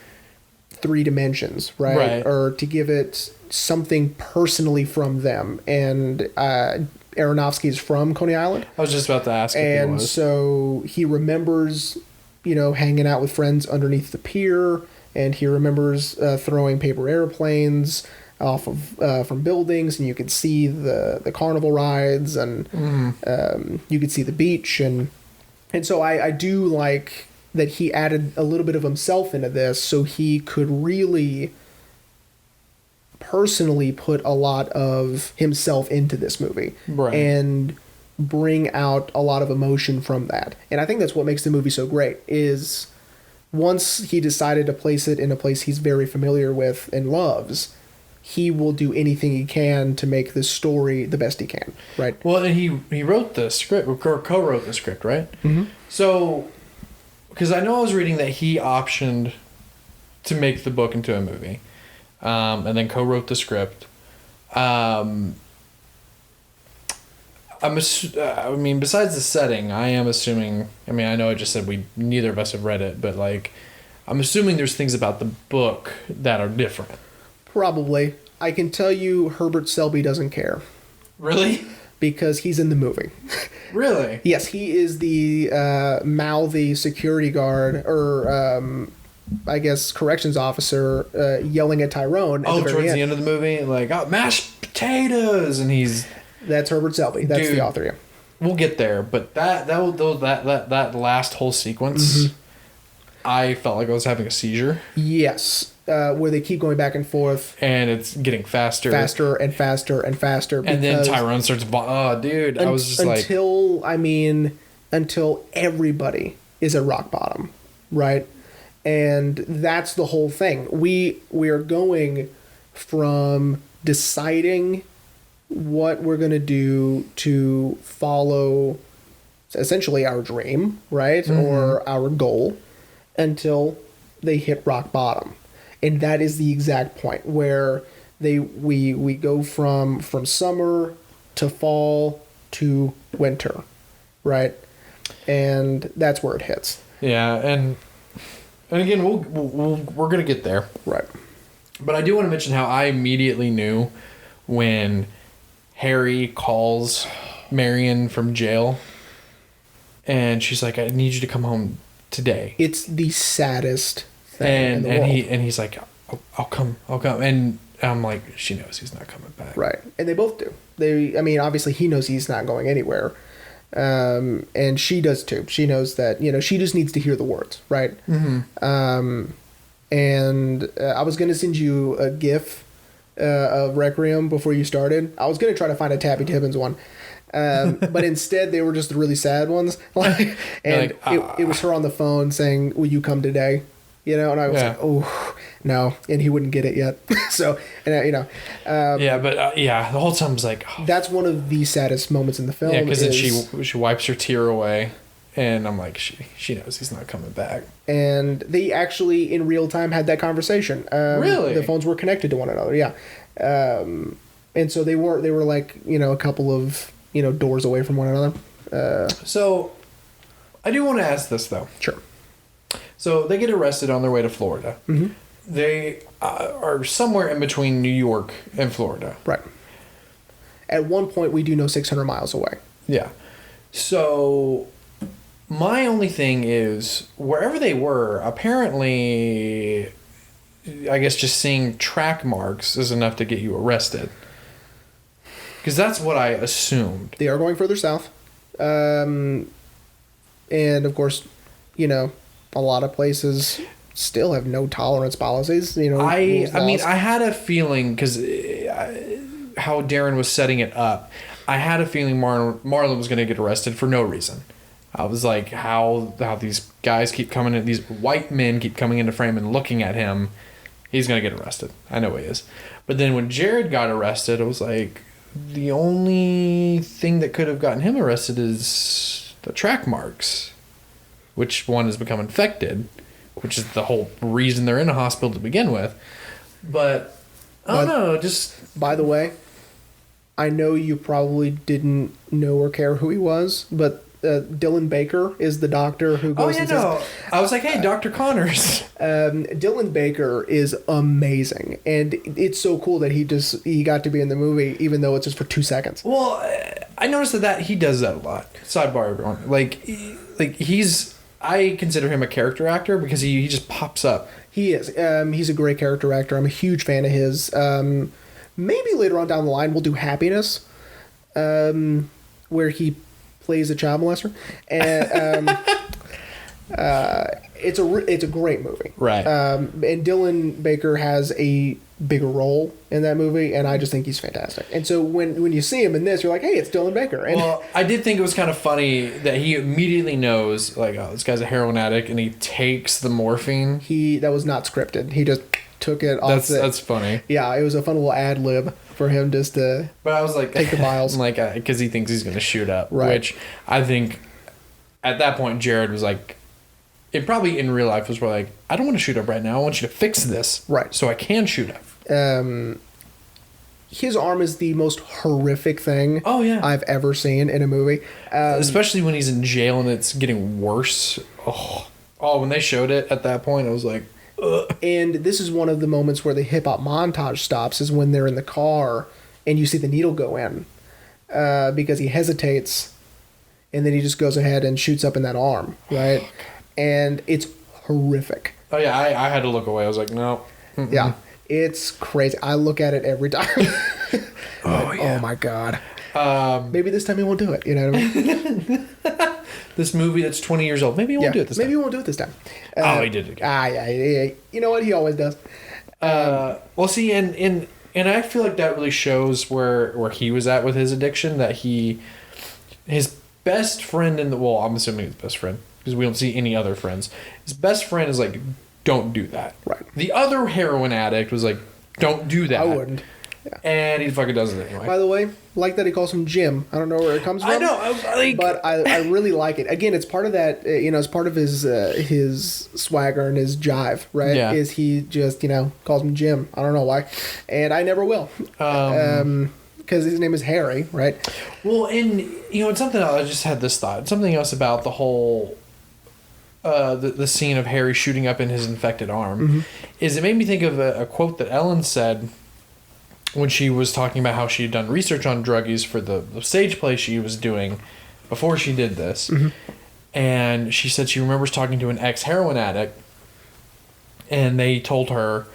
[SPEAKER 2] 3 dimensions, right? Or to give it something personally from them. And Aronofsky is from Coney Island.
[SPEAKER 1] I was just about to ask if he
[SPEAKER 2] And
[SPEAKER 1] was.
[SPEAKER 2] so he remembers, hanging out with friends underneath the pier, and he remembers throwing paper airplanes off of from buildings, and you could see the carnival rides, and you could see the beach, and so I do like that he added a little bit of himself into this, so he could really personally put a lot of himself into this movie,
[SPEAKER 1] Right.
[SPEAKER 2] and bring out a lot of emotion from that. And I think that's what makes the movie so great, is once he decided to place it in a place he's very familiar with and loves, he will do anything he can to make this story the best he can, right?
[SPEAKER 1] Well, and he wrote the script, or co-wrote the script, right?
[SPEAKER 2] Mm-hmm.
[SPEAKER 1] So, because I know I was reading that he optioned to make the book into a movie, and then co-wrote the script. I mean, besides the setting, I am assuming. I mean, I know I just said neither of us have read it, but like, I'm assuming there's things about the book that are different.
[SPEAKER 2] Probably. I can tell you Herbert Selby doesn't care.
[SPEAKER 1] Really?
[SPEAKER 2] Because he's in the movie.
[SPEAKER 1] Really?
[SPEAKER 2] Yes, he is the mouthy security guard, or I guess corrections officer, yelling at Tyrone at the very
[SPEAKER 1] Towards
[SPEAKER 2] end.
[SPEAKER 1] the end of the movie, like, oh, mashed potatoes, and he's.
[SPEAKER 2] That's Herbert Selby. That's the author, yeah.
[SPEAKER 1] We'll get there, but that last whole sequence, I felt like I was having a seizure.
[SPEAKER 2] Yes, where they keep going back and forth.
[SPEAKER 1] And it's getting faster.
[SPEAKER 2] Faster and faster and faster.
[SPEAKER 1] And then Tyrone starts... Oh, dude. I was just
[SPEAKER 2] until everybody is at rock bottom, right? And that's the whole thing. We are going from deciding what we're going to do to follow essentially our dream, right? Or our goal, until they hit rock bottom. And that is the exact point where we go from summer to fall to winter, right? And that's where it hits.
[SPEAKER 1] Yeah, and again, we're going to get there.
[SPEAKER 2] Right.
[SPEAKER 1] But I do want to mention how I immediately knew when Harry calls Marion from jail, and she's like, I need you to come home today.
[SPEAKER 2] It's the saddest thing in the world.
[SPEAKER 1] He's like, I'll come. And I'm like, she knows he's not coming back.
[SPEAKER 2] Right. And they both do. Obviously he knows he's not going anywhere. And she does too. She knows that, she just needs to hear the words, right? Mm-hmm. And I was going to send you a GIF of Requiem before you started. I was going to try to find a Tabby Tibbins one. But instead they were just the really sad ones. It was her on the phone saying, will you come today? And I was like, oh, no. And he wouldn't get it yet. So, the whole time I was like, oh. That's one of the saddest moments in the film.
[SPEAKER 1] Yeah, because then she wipes her tear away, and I'm like, she knows he's not coming back.
[SPEAKER 2] And they actually, in real time, had that conversation.
[SPEAKER 1] Really?
[SPEAKER 2] The phones were connected to one another, yeah. And so they were like, a couple of, doors away from one another.
[SPEAKER 1] So, I do want to ask this, though.
[SPEAKER 2] Sure.
[SPEAKER 1] So, they get arrested on their way to Florida. Mm-hmm. They are somewhere in between New York and Florida.
[SPEAKER 2] Right. At one point, we do know 600 miles away.
[SPEAKER 1] Yeah. So, my only thing is, wherever they were, apparently, I guess just seeing track marks is enough to get you arrested. Because that's what I assumed.
[SPEAKER 2] They are going further south. And, of course, a lot of places still have no tolerance policies.
[SPEAKER 1] I had a feeling, because how Darren was setting it up, I had a feeling Marlon was going to get arrested for no reason. I was like, how these guys keep coming in, these white men keep coming into frame and looking at him, he's going to get arrested. I know he is. But then when Jared got arrested, I was like, the only thing that could have gotten him arrested is the track marks, which one has become infected, which is the whole reason they're in a hospital to begin with. But I don't know, just...
[SPEAKER 2] By the way, I know you probably didn't know or care who he was, but Dylan Baker is the doctor who goes and says...
[SPEAKER 1] I was like, hey, Dr. Connors.
[SPEAKER 2] Dylan Baker is amazing, and it's so cool that he got to be in the movie, even though it's just for 2 seconds.
[SPEAKER 1] Well, I noticed that he does that a lot. Sidebar, everyone. Like I consider him a character actor because he just pops up.
[SPEAKER 2] He is. He's a great character actor. I'm a huge fan of his. Maybe later on down the line we'll do Happiness, where he plays a child molester, and it's a great movie.
[SPEAKER 1] Right.
[SPEAKER 2] And Dylan Baker has a bigger role in that movie, and I just think he's fantastic. And so when you see him in this, you're like, hey, it's Dylan Baker. And
[SPEAKER 1] well, I did think it was kind of funny that he immediately knows, like, oh, this guy's a heroin addict, and he takes the morphine.
[SPEAKER 2] That was not scripted. He just took it off.
[SPEAKER 1] That's funny.
[SPEAKER 2] Yeah, it was a fun little ad lib for him just to.
[SPEAKER 1] But I was like,
[SPEAKER 2] take the vials,
[SPEAKER 1] like, because he thinks he's going to shoot up,
[SPEAKER 2] right.
[SPEAKER 1] Which I think at that point Jared was like, it probably in real life was probably like, I don't want to shoot up right now. I want you to fix this,
[SPEAKER 2] right?
[SPEAKER 1] So I can shoot up.
[SPEAKER 2] His arm is the most horrific thing I've ever seen in a movie.
[SPEAKER 1] Especially when he's in jail and it's getting worse. Oh, when they showed it at that point, I was like, ugh.
[SPEAKER 2] And this is one of the moments where the hip-hop montage stops, is when they're in the car and you see the needle go in. Because he hesitates and then he just goes ahead and shoots up in that arm, right? Oh, and it's horrific.
[SPEAKER 1] Oh, yeah, I had to look away. I was like, no. Mm-mm.
[SPEAKER 2] Yeah. It's crazy. I look at it every time. Oh my God. Maybe this time he won't do it. You know what I mean?
[SPEAKER 1] This movie that's 20 years old. Maybe he won't do it this time.
[SPEAKER 2] Maybe he won't do it this time.
[SPEAKER 1] He did it again.
[SPEAKER 2] Yeah. You know what? He always does.
[SPEAKER 1] Well, see, and I feel like that really shows where he was at with his addiction. That his best friend I'm assuming his best friend, because we don't see any other friends. His best friend is like, don't do that.
[SPEAKER 2] Right.
[SPEAKER 1] The other heroin addict was like, don't do that.
[SPEAKER 2] I wouldn't. Yeah.
[SPEAKER 1] And he fucking does it anyway.
[SPEAKER 2] By the way, like that he calls him Jim. I don't know where it comes from.
[SPEAKER 1] I know.
[SPEAKER 2] But I really like it. Again, it's part of that, it's part of his swagger and his jive, right?
[SPEAKER 1] Yeah.
[SPEAKER 2] Is he just, calls him Jim. I don't know why. And I never will. Because his name is Harry, right?
[SPEAKER 1] Well, and, it's something else. I just had this thought. Something else about the whole... the scene of Harry shooting up in his infected arm is it made me think of a quote that Ellen said when she was talking about how she had done research on druggies for the stage play she was doing before she did this. And she said she remembers talking to an ex-heroin addict, and they told her,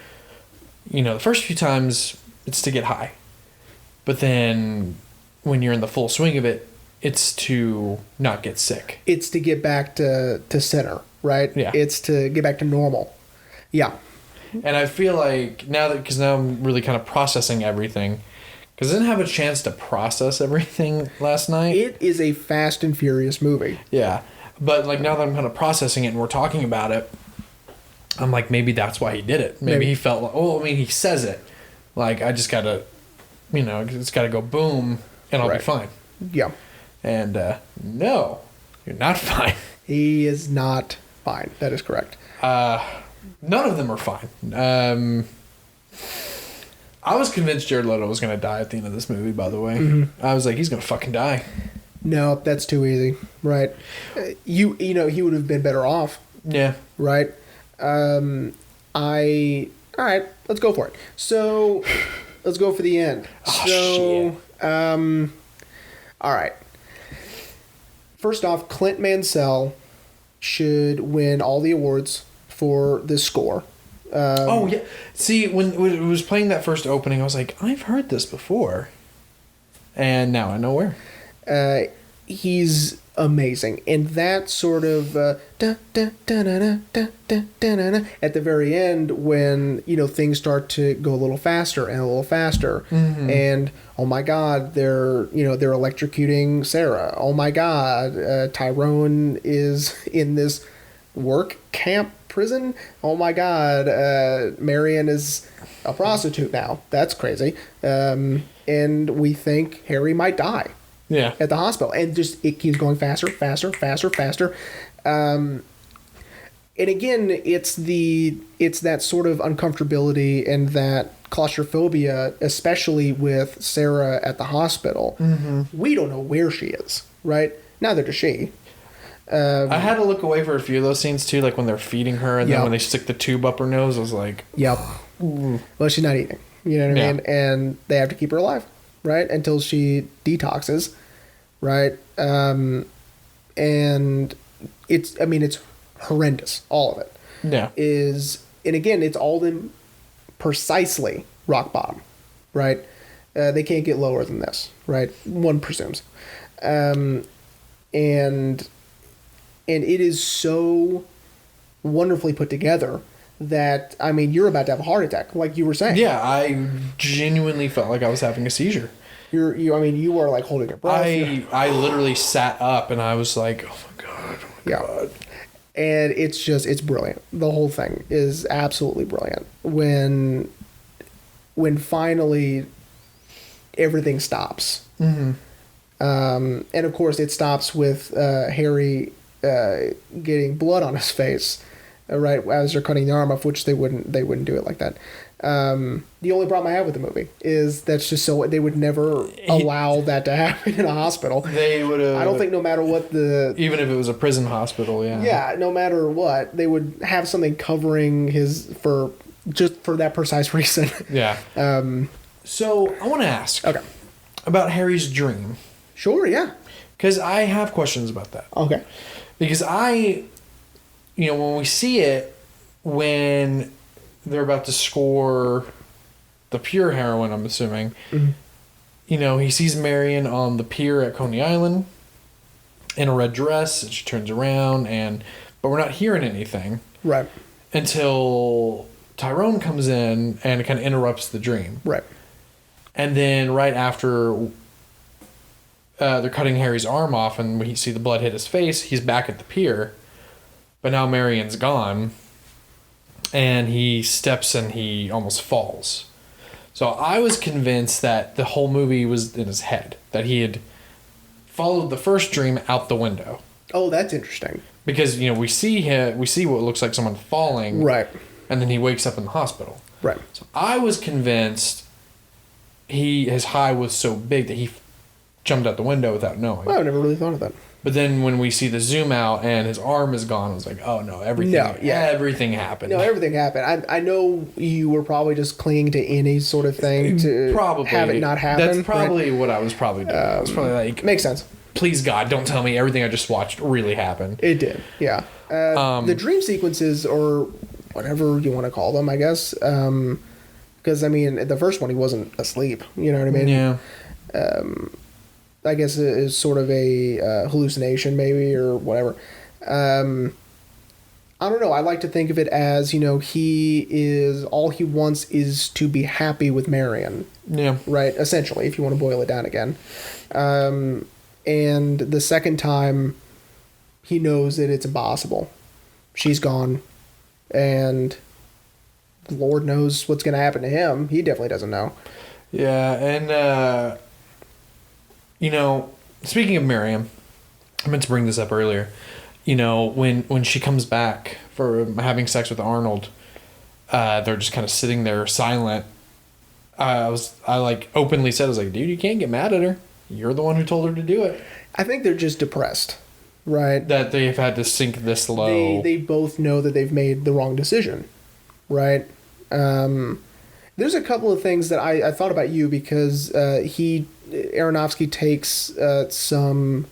[SPEAKER 1] the first few times it's to get high, but then when you're in the full swing of it, it's to not get sick. It's
[SPEAKER 2] to get back to center, right?
[SPEAKER 1] Yeah.
[SPEAKER 2] It's to get back to normal. Yeah.
[SPEAKER 1] And I feel like because now I'm really kind of processing everything, because I didn't have a chance to process everything last night.
[SPEAKER 2] It is a Fast and Furious movie.
[SPEAKER 1] Yeah. But like now that I'm kind of processing it and we're talking about it, I'm like, maybe that's why he did it. Maybe he felt like, he says it. Like, I just got to, it's got to go boom and I'll be fine.
[SPEAKER 2] Yeah.
[SPEAKER 1] And no, you're not fine.
[SPEAKER 2] He is not fine. That is correct.
[SPEAKER 1] None of them are fine. I was convinced Jared Leto was going to die at the end of this movie, by the way. I was like, he's going to fucking die.
[SPEAKER 2] No, that's too easy. Right. He would have been better off.
[SPEAKER 1] Yeah.
[SPEAKER 2] Right. All right, let's go for it. So, let's go for the end. Shit. All right. First off, Clint Mansell should win all the awards for this score.
[SPEAKER 1] Yeah. See, when it was playing that first opening, I was like, I've heard this before. And now I know where.
[SPEAKER 2] He's amazing. And that sort of at the very end when, things start to go a little faster and a little faster. And oh my God, they're electrocuting Sarah. Oh my God, Tyrone is in this work camp prison. Oh my God, Marion is a prostitute now. That's crazy. And we think Harry might die.
[SPEAKER 1] Yeah.
[SPEAKER 2] At the hospital. And just it keeps going faster. And again, it's that sort of uncomfortability and that claustrophobia, especially with Sarah at the hospital. We don't know where she is, right? Neither does she.
[SPEAKER 1] I had to look away for a few of those scenes too, like when they're feeding her and then when they stick the tube up her nose, I was like,
[SPEAKER 2] yep. Well, she's not eating. You know what I mean? And they have to keep her alive, right? Until she detoxes. right? And it's horrendous. All of it
[SPEAKER 1] Yeah.
[SPEAKER 2] and again, it's all in precisely rock bottom, right? They can't get lower than this, right? One presumes. And it is so wonderfully put together that, you're about to have a heart attack, like you were saying.
[SPEAKER 1] Yeah, I genuinely felt like I was having a seizure.
[SPEAKER 2] You are like holding your breath.
[SPEAKER 1] I literally sat up and I was like, oh my God, God.
[SPEAKER 2] And it's brilliant. The whole thing is absolutely brilliant. When finally everything stops. Mm-hmm. And of course it stops with Harry getting blood on his face, right, as they're cutting the arm off, which they wouldn't do it like that. The only problem I have with the movie is that's just so they would never allow that to happen in a hospital. They would have. I don't think no matter what
[SPEAKER 1] even if it was a prison hospital, yeah.
[SPEAKER 2] Yeah, no matter what, they would have something covering his for that precise reason.
[SPEAKER 1] Yeah. So I want to ask.
[SPEAKER 2] Okay.
[SPEAKER 1] About Harry's dream.
[SPEAKER 2] Sure. Yeah.
[SPEAKER 1] Because I have questions about that.
[SPEAKER 2] Okay.
[SPEAKER 1] Because when we see it, when they're about to score the pure heroin, I'm assuming, he sees Marion on the pier at Coney Island in a red dress, and she turns around, but we're not hearing anything.
[SPEAKER 2] Right.
[SPEAKER 1] Until Tyrone comes in and it kind of interrupts the dream.
[SPEAKER 2] Right.
[SPEAKER 1] And then right after they're cutting Harry's arm off and we see the blood hit his face, he's back at the pier. But now Marion's gone. And he steps and he almost falls. So I was convinced that the whole movie was in his head. That he had followed the first dream out the window.
[SPEAKER 2] Oh, that's interesting.
[SPEAKER 1] Because, we see what looks like someone falling.
[SPEAKER 2] Right.
[SPEAKER 1] And then he wakes up in the hospital.
[SPEAKER 2] Right.
[SPEAKER 1] So I was convinced his high was so big that he jumped out the window without knowing.
[SPEAKER 2] Well, I never really thought of that.
[SPEAKER 1] But then when we see the zoom out and his arm is gone, I was like, oh no, everything happened.
[SPEAKER 2] No, everything happened. I know you were probably just clinging to any sort of thing to
[SPEAKER 1] probably
[SPEAKER 2] have it not happen.
[SPEAKER 1] That's probably what I was probably doing. I was probably like...
[SPEAKER 2] Makes sense.
[SPEAKER 1] Please God, don't tell me everything I just watched really happened.
[SPEAKER 2] It did, yeah. The dream sequences, or whatever you want to call them, I guess... Because, the first one, he wasn't asleep. You know what I mean?
[SPEAKER 1] Yeah.
[SPEAKER 2] I guess it is sort of a hallucination, maybe, or whatever. I don't know. I like to think of it as, all he wants is to be happy with Marion.
[SPEAKER 1] Yeah.
[SPEAKER 2] Right? Essentially, if you want to boil it down again. And the second time, he knows that it's impossible. She's gone. And... Lord knows what's going to happen to him. He definitely doesn't know.
[SPEAKER 1] Yeah, and, speaking of Miriam, I meant to bring this up earlier. When she comes back for having sex with Arnold, they're just kind of sitting there silent. I openly said, I was like, dude, you can't get mad at her. You're the one who told her to do it.
[SPEAKER 2] I think they're just depressed, right?
[SPEAKER 1] That they've had to sink this low.
[SPEAKER 2] They both know that they've made the wrong decision. Right. There's a couple of things that I thought about you because Aronofsky takes some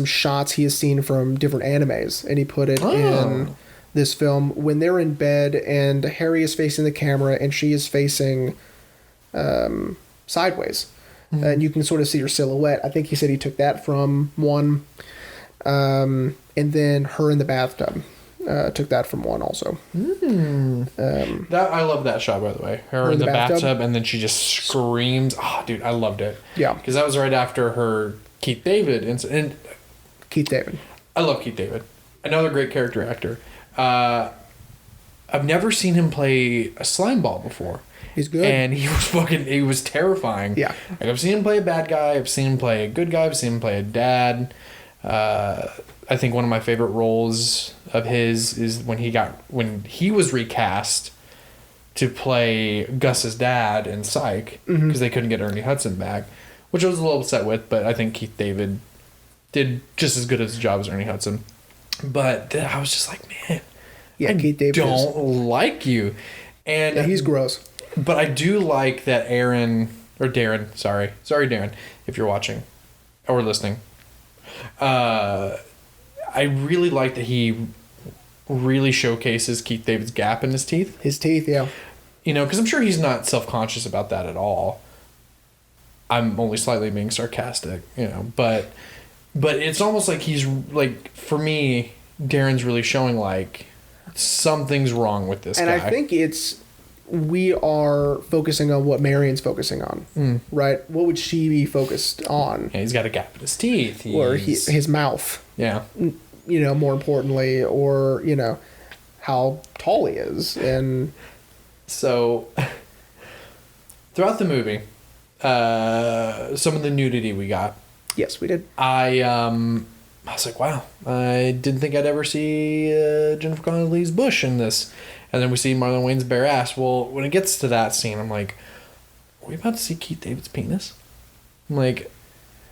[SPEAKER 2] shots he has seen from different animes and he put it in this film when they're in bed and Harry is facing the camera and she is facing sideways. Mm-hmm. And you can sort of see her silhouette. I think he said he took that from one. And then her in the bathtub. Took that from one also.
[SPEAKER 1] That I love that shot, by the way. Her in the bathtub, and then she just screams. Oh, dude, I loved it.
[SPEAKER 2] Yeah.
[SPEAKER 1] Because that was right after her Keith David incident.
[SPEAKER 2] Keith David.
[SPEAKER 1] I love Keith David. Another great character actor. I've never seen him play a slime ball before.
[SPEAKER 2] He's good.
[SPEAKER 1] And he was terrifying.
[SPEAKER 2] Yeah.
[SPEAKER 1] Like, I've seen him play a bad guy. I've seen him play a good guy. I've seen him play a dad. I think one of my favorite roles of his is when he was recast to play Gus's dad in Psych because they couldn't get Ernie Hudson back, which I was a little upset with, but I think Keith David did just as good as a job as Ernie Hudson. But I was just like, man,
[SPEAKER 2] Keith David
[SPEAKER 1] don't like you. And
[SPEAKER 2] yeah, he's gross.
[SPEAKER 1] But I do like that Darren, if you're watching, or listening, I really like that he really showcases Keith David's gap in his teeth.
[SPEAKER 2] His teeth, yeah.
[SPEAKER 1] You know, because I'm sure he's not self-conscious about that at all. I'm only slightly being sarcastic, you know, but it's almost like he's like, for me, Darren's really showing like something's wrong with this guy.
[SPEAKER 2] And I think we are focusing on what Marion's focusing on, right? What would she be focused on?
[SPEAKER 1] Yeah, he's got a gap in his teeth.
[SPEAKER 2] Or his mouth.
[SPEAKER 1] Yeah.
[SPEAKER 2] You know, more importantly, or, you know, how tall he is. And
[SPEAKER 1] so, throughout the movie, some of the nudity we got.
[SPEAKER 2] Yes, we did.
[SPEAKER 1] I was like, wow, I didn't think I'd ever see Jennifer Connelly's bush in this. And then we see Marlon Wayne's bare ass. Well, when it gets to that scene, I'm like, are we about to see Keith David's penis? I'm like,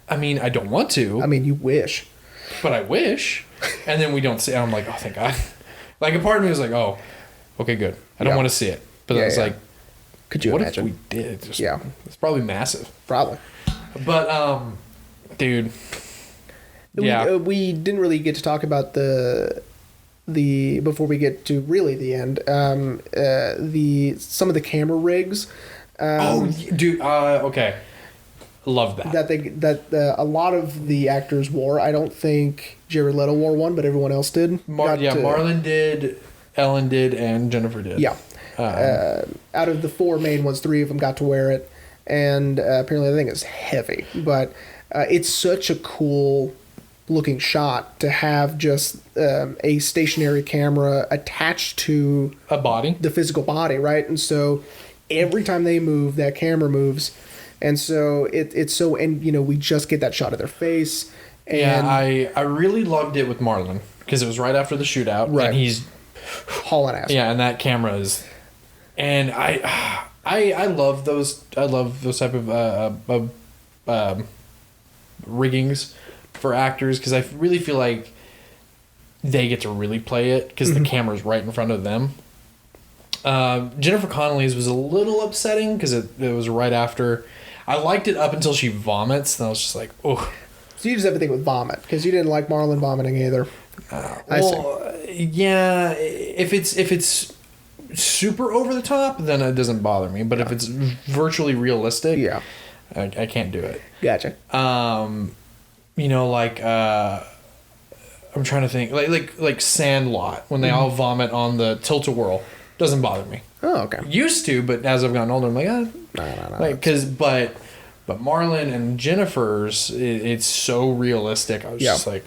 [SPEAKER 1] I mean, I don't want to.
[SPEAKER 2] I mean, you wish.
[SPEAKER 1] But I wish. And then we don't see it. I'm like, oh, thank God. Like, a part of me was like, oh, okay, good. I don't want to see it. But then it's like,
[SPEAKER 2] could you imagine?
[SPEAKER 1] What if we did?
[SPEAKER 2] Yeah.
[SPEAKER 1] It's probably massive.
[SPEAKER 2] Probably.
[SPEAKER 1] But, dude. Yeah.
[SPEAKER 2] We didn't really get to talk about the before we get to really the end, some of the camera rigs.
[SPEAKER 1] Dude. Okay. Love that.
[SPEAKER 2] That a lot of the actors wore. I don't think Jared Leto wore one, but everyone else did.
[SPEAKER 1] Marlon did, Ellen did, and Jennifer did.
[SPEAKER 2] Yeah. Out of the 4 main ones, 3 of them got to wear it, and apparently the thing is heavy. But it's such a cool looking shot to have just a stationary camera attached to
[SPEAKER 1] a body,
[SPEAKER 2] the physical body, right? And so every time they move, that camera moves. And so it's so, and you know, we just get that shot of their face. And
[SPEAKER 1] yeah, I really loved it with Marlon because it was right after the shootout,
[SPEAKER 2] right?
[SPEAKER 1] And he's
[SPEAKER 2] hauling ass.
[SPEAKER 1] Yeah, and that camera is, and I love those. I love those type of riggings for actors because I really feel like they get to really play it because the camera's right in front of them. Jennifer Connelly's was a little upsetting because it was right after. I liked it up until she vomits, and I was just like, oh.
[SPEAKER 2] So you just have to think with vomit because you didn't like Marlon vomiting either.
[SPEAKER 1] Yeah, if it's super over the top, then it doesn't bother me. But if it's virtually realistic,
[SPEAKER 2] yeah,
[SPEAKER 1] I can't do it.
[SPEAKER 2] Gotcha.
[SPEAKER 1] You know, like I'm trying to think, like Sandlot when they all vomit on the tilt-a-whirl. Doesn't bother me.
[SPEAKER 2] Oh, okay.
[SPEAKER 1] Used to, but as I've gotten older, I'm like, no. Like, but Marlon and Jennifer's, it's so realistic. I was just like,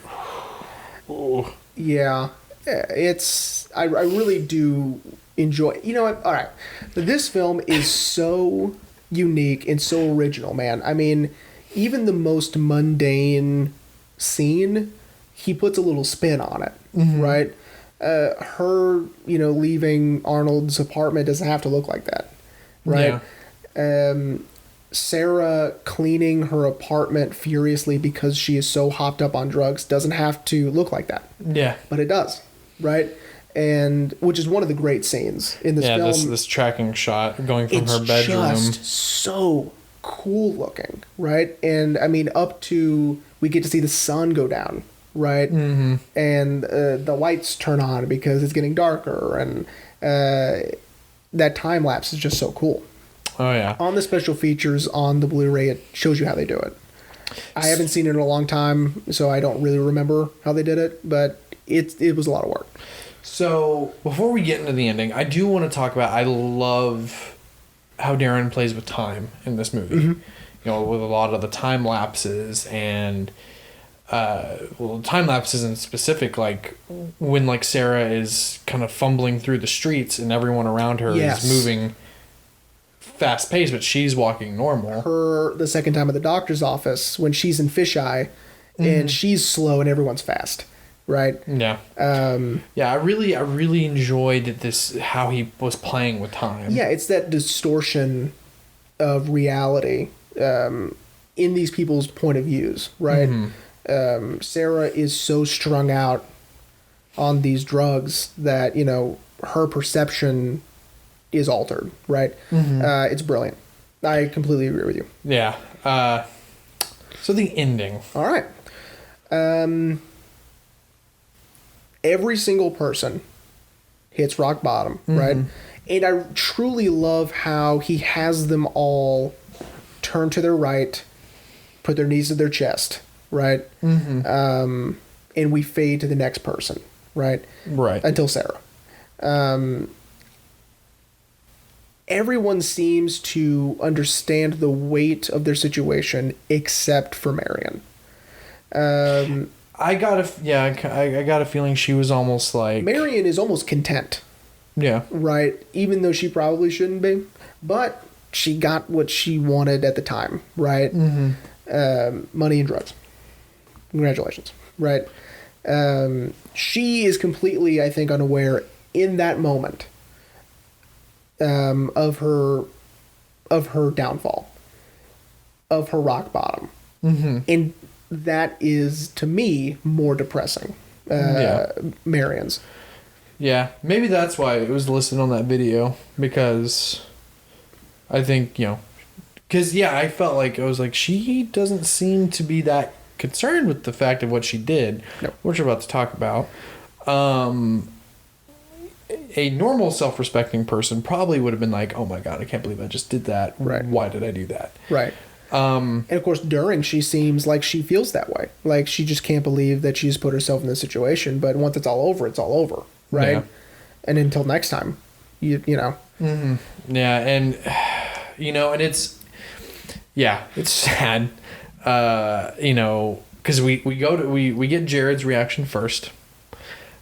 [SPEAKER 1] oh.
[SPEAKER 2] Yeah, I really do enjoy. You know what? All right, this film is so unique and so original, man. I mean, even the most mundane scene, he puts a little spin on it, right? Her, you know, leaving Arnold's apartment doesn't have to look like that, right? Yeah. Sarah cleaning her apartment furiously because she is so hopped up on drugs doesn't have to look like that. Yeah. But it does, right? And which is one of the great scenes in this film.
[SPEAKER 1] Yeah, this tracking shot going from her bedroom.
[SPEAKER 2] It's just so cool looking, right? And I mean, up to we get to see the sun go down. Right, and the lights turn on because it's getting darker, and that time lapse is just so cool.
[SPEAKER 1] Oh yeah!
[SPEAKER 2] On the special features on the Blu-ray, it shows you how they do it. I haven't seen it in a long time, so I don't really remember how they did it, but it was a lot of work.
[SPEAKER 1] So before we get into the ending, I do want to talk about. I love how Darren plays with time in this movie. You know, with a lot of the time lapses and. Time lapse isn't specific, like when like Sarah is kind of fumbling through the streets and everyone around her is moving fast paced, but she's walking normal.
[SPEAKER 2] The second time at the doctor's office when she's in fisheye and she's slow and everyone's fast, right?
[SPEAKER 1] Yeah. I really enjoyed this how he was playing with time.
[SPEAKER 2] Yeah, it's that distortion of reality in these people's point of views, right? Sarah is so strung out on these drugs that, you know, her perception is altered, right? It's brilliant. I completely agree with you.
[SPEAKER 1] Yeah. So the ending.
[SPEAKER 2] All right. Every single person hits rock bottom, right? And I truly love how he has them all turn to their right, put their knees to their chest, right? And we fade to the next person, right?
[SPEAKER 1] Right.
[SPEAKER 2] Until Sarah. Everyone seems to understand the weight of their situation except for Marion.
[SPEAKER 1] I got a feeling she was almost like
[SPEAKER 2] Marion is almost content.
[SPEAKER 1] Yeah.
[SPEAKER 2] Right? Even though she probably shouldn't be. But she got what she wanted at the time, right? Money and drugs. Congratulations. Right? She is completely, I think, unaware in that moment of her downfall, of her rock bottom. And that is, to me, more depressing. Marion's.
[SPEAKER 1] Yeah, maybe that's why it was listed on that video, because I think, because, I felt like, I was like, she doesn't seem to be that concerned with the fact of what she did, which we're about to talk about. A normal self-respecting person probably would have been like, oh my God, I can't believe I just did that.
[SPEAKER 2] Right.
[SPEAKER 1] Why did I do that?
[SPEAKER 2] Right. And of course, Darren, she seems like she feels that way. Like she just can't believe that she's put herself in this situation. But once it's all over, it's all over. Right. Yeah. And until next time, you know.
[SPEAKER 1] Yeah. And, and it's sad, because we get Jared's reaction first.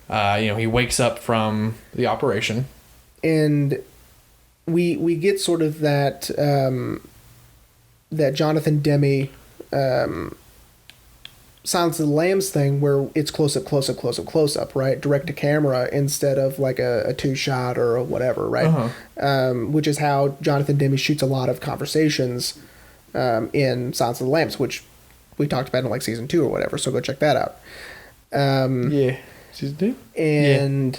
[SPEAKER 1] He wakes up from the operation. And
[SPEAKER 2] we get sort of that, that Jonathan Demme Silence of the Lambs thing where it's close up, right? Direct to camera instead of like a two-shot or whatever, right? Which is how Jonathan Demme shoots a lot of conversations in Silence of the Lambs, which we talked about in like season 2 or whatever, so go check that out.
[SPEAKER 1] Season 2?
[SPEAKER 2] And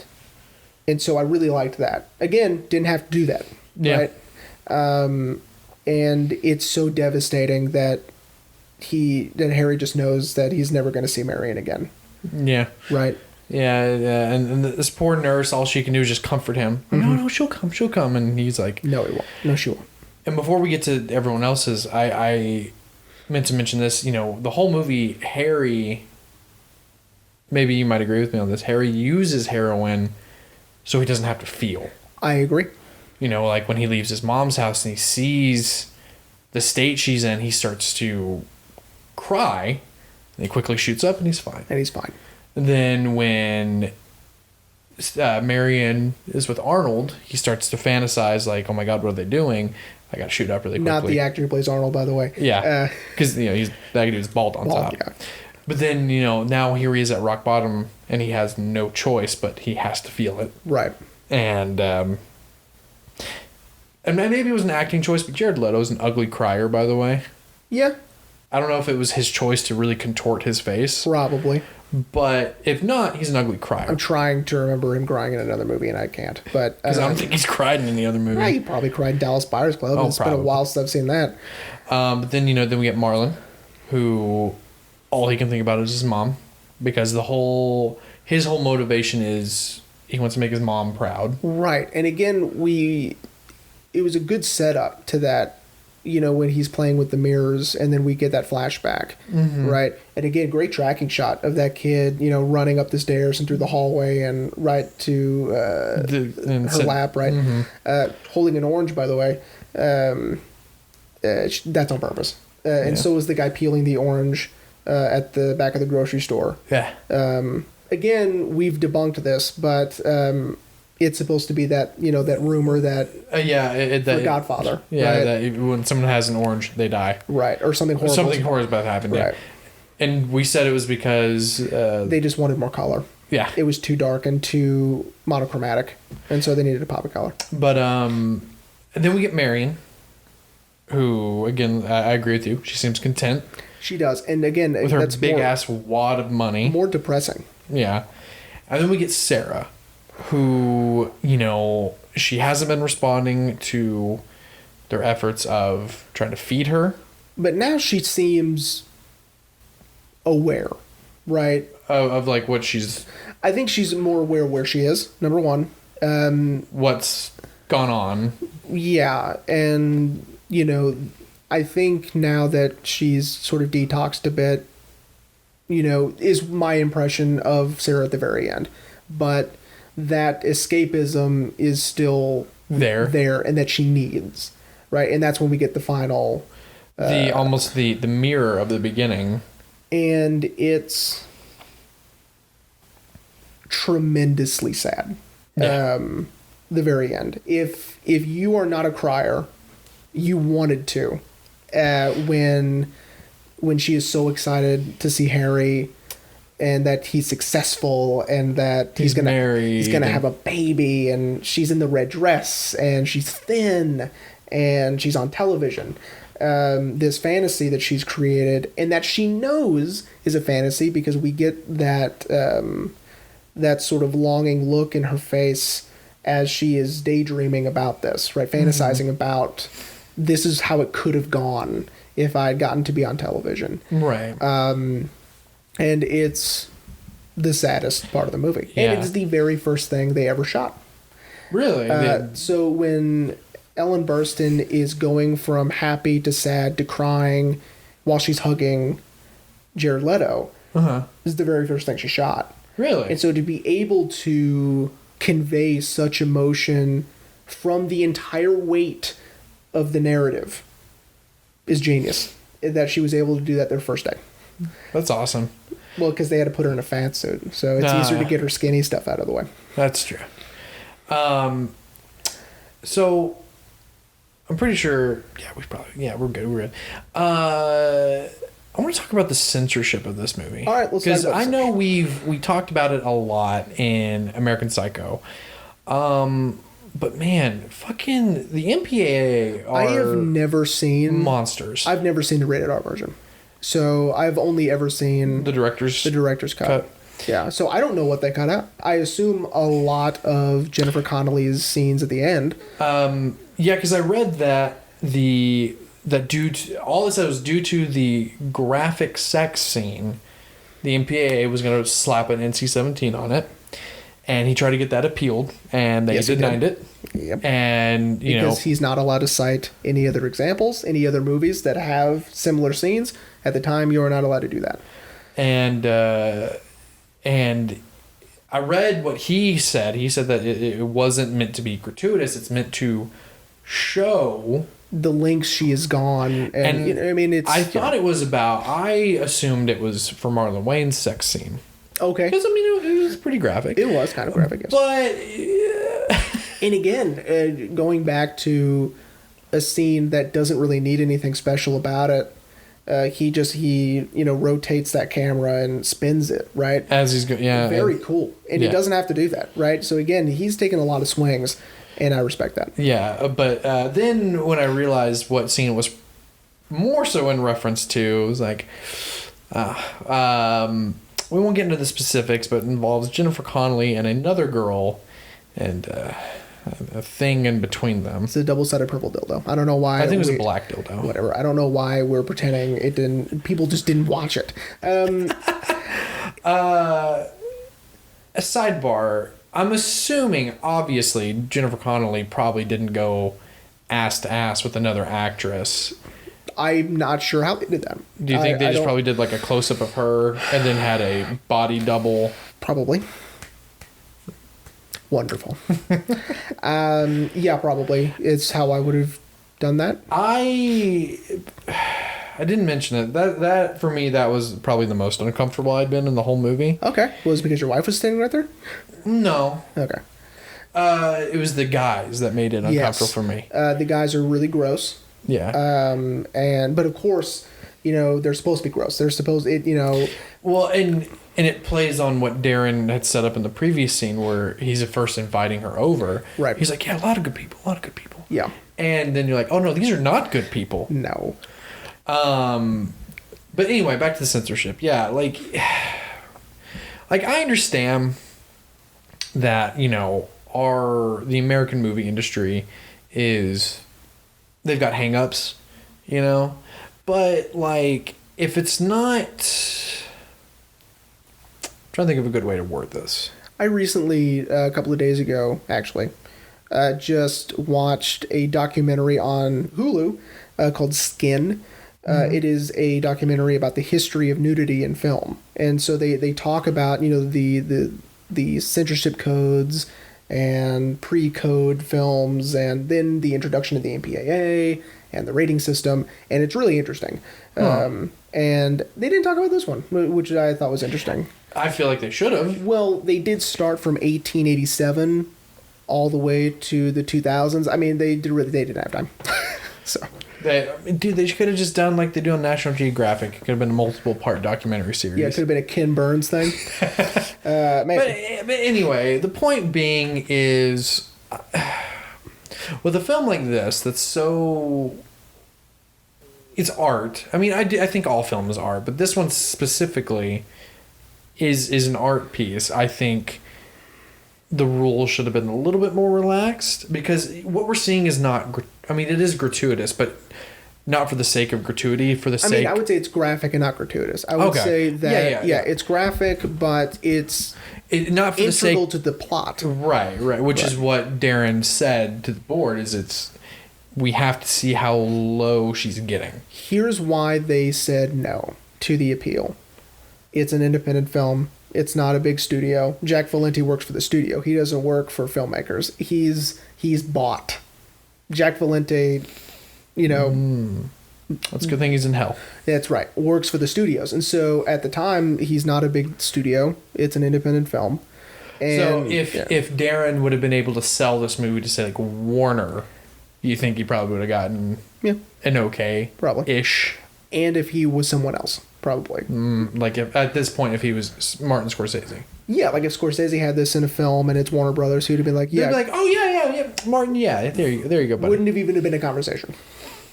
[SPEAKER 2] so I really liked that. Again, didn't have to do that, right? And it's so devastating that Harry just knows that he's never going to see Marion again.
[SPEAKER 1] Yeah.
[SPEAKER 2] Right.
[SPEAKER 1] Yeah, and this poor nurse, all she can do is just comfort him. No, she'll come. And he's like...
[SPEAKER 2] No, he won't. No, she won't.
[SPEAKER 1] And before we get to everyone else's, I meant to mention this, the whole movie, Harry... Maybe you might agree with me on this. Harry uses heroin so he doesn't have to feel.
[SPEAKER 2] I agree.
[SPEAKER 1] Like when he leaves his mom's house and he sees the state she's in, he starts to cry. And he quickly shoots up and he's fine. And then when Marion is with Arnold, he starts to fantasize like, oh my God, what are they doing? I got to shoot up really quickly.
[SPEAKER 2] Not the actor who plays Arnold, by the way.
[SPEAKER 1] Yeah. Because, he's that dude's bald on top. Yeah. But then, now here he is at rock bottom and he has no choice, but he has to feel it.
[SPEAKER 2] Right.
[SPEAKER 1] And maybe it was an acting choice, but Jared Leto's an ugly crier, by the way.
[SPEAKER 2] Yeah.
[SPEAKER 1] I don't know if it was his choice to really contort his face.
[SPEAKER 2] Probably.
[SPEAKER 1] But if not, he's an ugly crier.
[SPEAKER 2] I'm trying to remember him crying in another movie, and I can't. But
[SPEAKER 1] because I don't think he's cried in any other movie.
[SPEAKER 2] Yeah, he probably cried in Dallas Buyers Club. It's been a while since I've seen that.
[SPEAKER 1] But then, then we get Marlon, who all he can think about is his mom. Because his whole motivation is he wants to make his mom proud. Right.
[SPEAKER 2] And again, it was a good setup to that, when he's playing with the mirrors and then we get that flashback, right? And again, great tracking shot of that kid, running up the stairs and through the hallway and right to her lap, right? Holding an orange, by the way. That's on purpose. And so is the guy peeling the orange at the back of the grocery store.
[SPEAKER 1] Yeah.
[SPEAKER 2] Again, we've debunked this, but... it's supposed to be that, that rumor that for Godfather.
[SPEAKER 1] Yeah,
[SPEAKER 2] right?
[SPEAKER 1] that when someone has an orange, they die.
[SPEAKER 2] Right, or something horrible.
[SPEAKER 1] Something horrible about to happen,
[SPEAKER 2] right.
[SPEAKER 1] Yeah. And we said it was because...
[SPEAKER 2] they just wanted more color.
[SPEAKER 1] Yeah.
[SPEAKER 2] It was too dark and too monochromatic, and so they needed a pop of color.
[SPEAKER 1] But, and then we get Marion, who, again, I agree with you. She seems content.
[SPEAKER 2] She does, and again...
[SPEAKER 1] With her big-ass wad of money.
[SPEAKER 2] More depressing.
[SPEAKER 1] Yeah. And then we get Sarah, who, she hasn't been responding to their efforts of trying to feed her.
[SPEAKER 2] But now she seems aware, right?
[SPEAKER 1] Of like what she's...
[SPEAKER 2] I think she's more aware where she is, number one.
[SPEAKER 1] What's gone on.
[SPEAKER 2] Yeah, and, I think now that she's sort of detoxed a bit, is my impression of Sarah at the very end. But that escapism is still there and that she needs, right? And that's when we get the final...
[SPEAKER 1] almost the mirror of the beginning.
[SPEAKER 2] And it's tremendously sad.
[SPEAKER 1] Yeah.
[SPEAKER 2] The very end. If you are not a crier, you wanted to, when she is so excited to see Harry, and that he's successful, and that he's gonna have a baby, and she's in the red dress, and she's thin, and she's on television. This fantasy that she's created, and that she knows is a fantasy, because we get that that sort of longing look in her face as she is daydreaming about this, right? Fantasizing about, this is how it could have gone if I had gotten to be on television.
[SPEAKER 1] Right.
[SPEAKER 2] And it's the saddest part of the movie.
[SPEAKER 1] Yeah.
[SPEAKER 2] And it's the very first thing they ever shot.
[SPEAKER 1] Really?
[SPEAKER 2] So when Ellen Burstyn is going from happy to sad to crying while she's hugging Jared Leto, this is the very first thing she shot.
[SPEAKER 1] Really?
[SPEAKER 2] And so to be able to convey such emotion from the entire weight of the narrative is genius. That she was able to do that their first day.
[SPEAKER 1] That's awesome.
[SPEAKER 2] Well, because they had to put her in a fat suit, so it's easier to get her skinny stuff out of the way.
[SPEAKER 1] That's true. So I'm pretty sure. Yeah, we're good. I want to talk about the censorship of this movie.
[SPEAKER 2] All right, let's talk about
[SPEAKER 1] because I know we talked about it a lot in American Psycho. But man, fucking the MPAA are...
[SPEAKER 2] I have never seen...
[SPEAKER 1] monsters.
[SPEAKER 2] I've never seen the rated R version. So I've only ever seen...
[SPEAKER 1] The director's
[SPEAKER 2] cut. Yeah, so I don't know what they cut out. I assume a lot of Jennifer Connelly's scenes at the end.
[SPEAKER 1] Yeah, because I read that all this was due to the graphic sex scene. The MPAA was going to slap an NC-17 on it. And he tried to get that appealed, and they denied it.
[SPEAKER 2] Yep.
[SPEAKER 1] And,
[SPEAKER 2] because he's not allowed to cite any other examples, any other movies that have similar scenes. At the time, you are not allowed to do that.
[SPEAKER 1] And I read what he said. He said that it wasn't meant to be gratuitous. It's meant to show
[SPEAKER 2] the lengths she has gone. And it's...
[SPEAKER 1] I thought it was about... I assumed it was for Marlon Wayne's sex scene.
[SPEAKER 2] Okay.
[SPEAKER 1] Because, it was pretty graphic.
[SPEAKER 2] It was kind of graphic, yes.
[SPEAKER 1] But...
[SPEAKER 2] and again, going back to a scene that doesn't really need anything special about it, he rotates that camera and spins it, right?
[SPEAKER 1] As he's going, yeah.
[SPEAKER 2] Very cool. And he doesn't have to do that, right? So again, he's taking a lot of swings, and I respect that.
[SPEAKER 1] Yeah, but then when I realized what scene it was more so in reference to, it was like... we won't get into the specifics, but it involves Jennifer Connelly and another girl, and a thing in between them.
[SPEAKER 2] It's a double-sided purple dildo. I don't know why.
[SPEAKER 1] I think it was a black dildo.
[SPEAKER 2] Whatever. I don't know why we're pretending it didn't. People just didn't watch it.
[SPEAKER 1] A sidebar. I'm assuming, obviously, Jennifer Connelly probably didn't go ass to ass with another actress.
[SPEAKER 2] I'm not sure how they did that.
[SPEAKER 1] Do you think they just probably did like a close-up of her and then had a body double?
[SPEAKER 2] Probably. Wonderful. Yeah, probably. It's how I would have done that.
[SPEAKER 1] I didn't mention it. That for me, that was probably the most uncomfortable I'd been in the whole movie.
[SPEAKER 2] Okay. Was it because your wife was standing right there?
[SPEAKER 1] No.
[SPEAKER 2] Okay.
[SPEAKER 1] It was the guys that made it uncomfortable for me.
[SPEAKER 2] The guys are really gross.
[SPEAKER 1] Yeah.
[SPEAKER 2] But of course, they're supposed to be gross. They're supposed,
[SPEAKER 1] Well, and it plays on what Darren had set up in the previous scene where he's at first inviting her over.
[SPEAKER 2] Right.
[SPEAKER 1] He's like, yeah, a lot of good people.
[SPEAKER 2] Yeah.
[SPEAKER 1] And then you're like, oh no, these are not good people.
[SPEAKER 2] No.
[SPEAKER 1] But anyway, back to the censorship. Yeah, like I understand that, the American movie industry they've got hang-ups, but like if it's not trying to think of a good way to word this.
[SPEAKER 2] I recently, a couple of days ago, actually, just watched a documentary on Hulu called Skin. It is a documentary about the history of nudity in film, and so they talk about the censorship codes and pre-code films, and then the introduction of the MPAA and the rating system, and it's really interesting. And they didn't talk about this one, which I thought was interesting.
[SPEAKER 1] I feel like they should have.
[SPEAKER 2] Well, they did start from 1887 all the way to the 2000s. I mean, they didn't have time. So
[SPEAKER 1] They could have just done like they do on National Geographic. It could have been a multiple part documentary series.
[SPEAKER 2] yeah, it could have been a Ken Burns thing. Maybe.
[SPEAKER 1] But anyway, the point being is, with a film like this that's so, it's art. I mean, I think all film is art, but this one specifically is an art piece. I think the rules should have been a little bit more relaxed, because what we're seeing is not, I mean, it is gratuitous, but not for the sake of gratuity, for the sake... I mean,
[SPEAKER 2] I would say it's graphic and not gratuitous. I would say that, it's graphic, but it's
[SPEAKER 1] not for the sake...
[SPEAKER 2] integral to the plot.
[SPEAKER 1] Right, which is what Darren said to the board, is we have to see how low she's getting.
[SPEAKER 2] Here's why they said no to the appeal. It's an independent film. It's not a big studio. Jack Valenti works for the studio. He doesn't work for filmmakers. He's bought. Jack Valenti,
[SPEAKER 1] That's a good thing he's in hell.
[SPEAKER 2] That's right. Works for the studios. And so at the time, he's not a big studio. It's an independent film. And,
[SPEAKER 1] so if Darren would have been able to sell this movie to, say, like Warner, you think he probably would have gotten an okay
[SPEAKER 2] probably
[SPEAKER 1] ish.
[SPEAKER 2] And if he was someone else, probably.
[SPEAKER 1] Like at this point, if he was Martin Scorsese.
[SPEAKER 2] Yeah, like if Scorsese had this in a film and it's Warner Brothers, he'd have been like,
[SPEAKER 1] They'd be like, oh yeah, Martin, yeah, there you go, buddy.
[SPEAKER 2] Wouldn't have even been a conversation.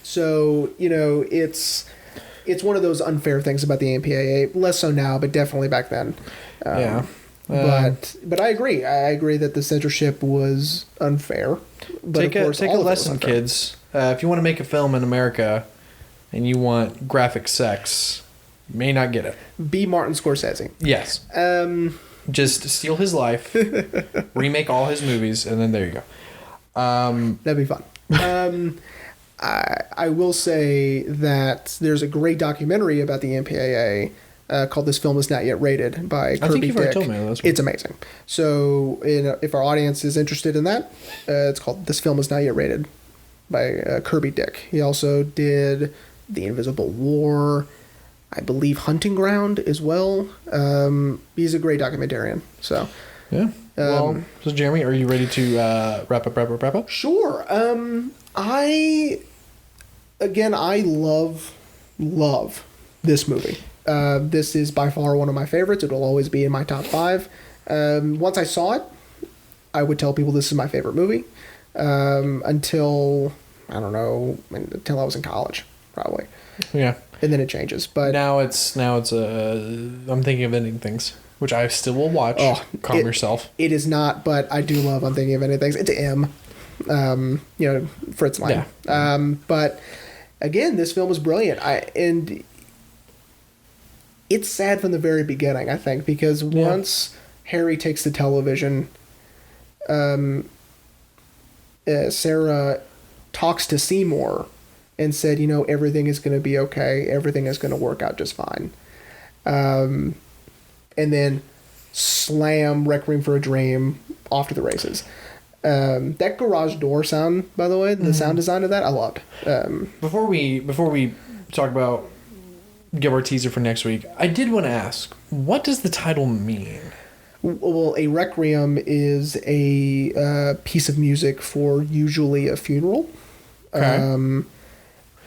[SPEAKER 2] So, it's one of those unfair things about the MPAA. Less so now, but definitely back then. But I agree. I agree that the censorship was unfair. But
[SPEAKER 1] take a lesson, kids. If you want to make a film in America and you want graphic sex, you may not get it.
[SPEAKER 2] Be Martin Scorsese.
[SPEAKER 1] Yes. Just steal his life, remake all his movies, and then there you go.
[SPEAKER 2] That'd be fun. I will say that there's a great documentary about the MPAA called "This Film Is Not Yet Rated" by Kirby Dick. I think you've already told me this one. It's amazing. So, if our audience is interested in that, it's called "This Film Is Not Yet Rated" by Kirby Dick. He also did The Invisible War, I believe Hunting Ground as well. He's a great documentarian. So
[SPEAKER 1] yeah. So Jeremy, are you ready to wrap up?
[SPEAKER 2] Sure. I love this movie. This is by far one of my favorites. It'll always be in my top 5. Once I saw it, I would tell people this is my favorite movie. Until I was in college, probably.
[SPEAKER 1] Yeah.
[SPEAKER 2] And then it changes. But
[SPEAKER 1] now it's I'm thinking of ending things, which I still will watch. Calm yourself.
[SPEAKER 2] It is not, but I do love I'm Thinking of Ending Things. It's M. Fritz line. Yeah. But again, this film is brilliant. And it's sad from the very beginning, I think, because once Harry takes the television, Sarah talks to Seymour and said, everything is going to be okay. Everything is going to work out just fine. And then slam Requiem for a Dream off to the races. That garage door sound, by the way, the sound design of that, I loved.
[SPEAKER 1] Before we talk about, give our teaser for next week, I did want to ask, what does the title mean?
[SPEAKER 2] Well, a requiem is a piece of music for usually a funeral.
[SPEAKER 1] Okay.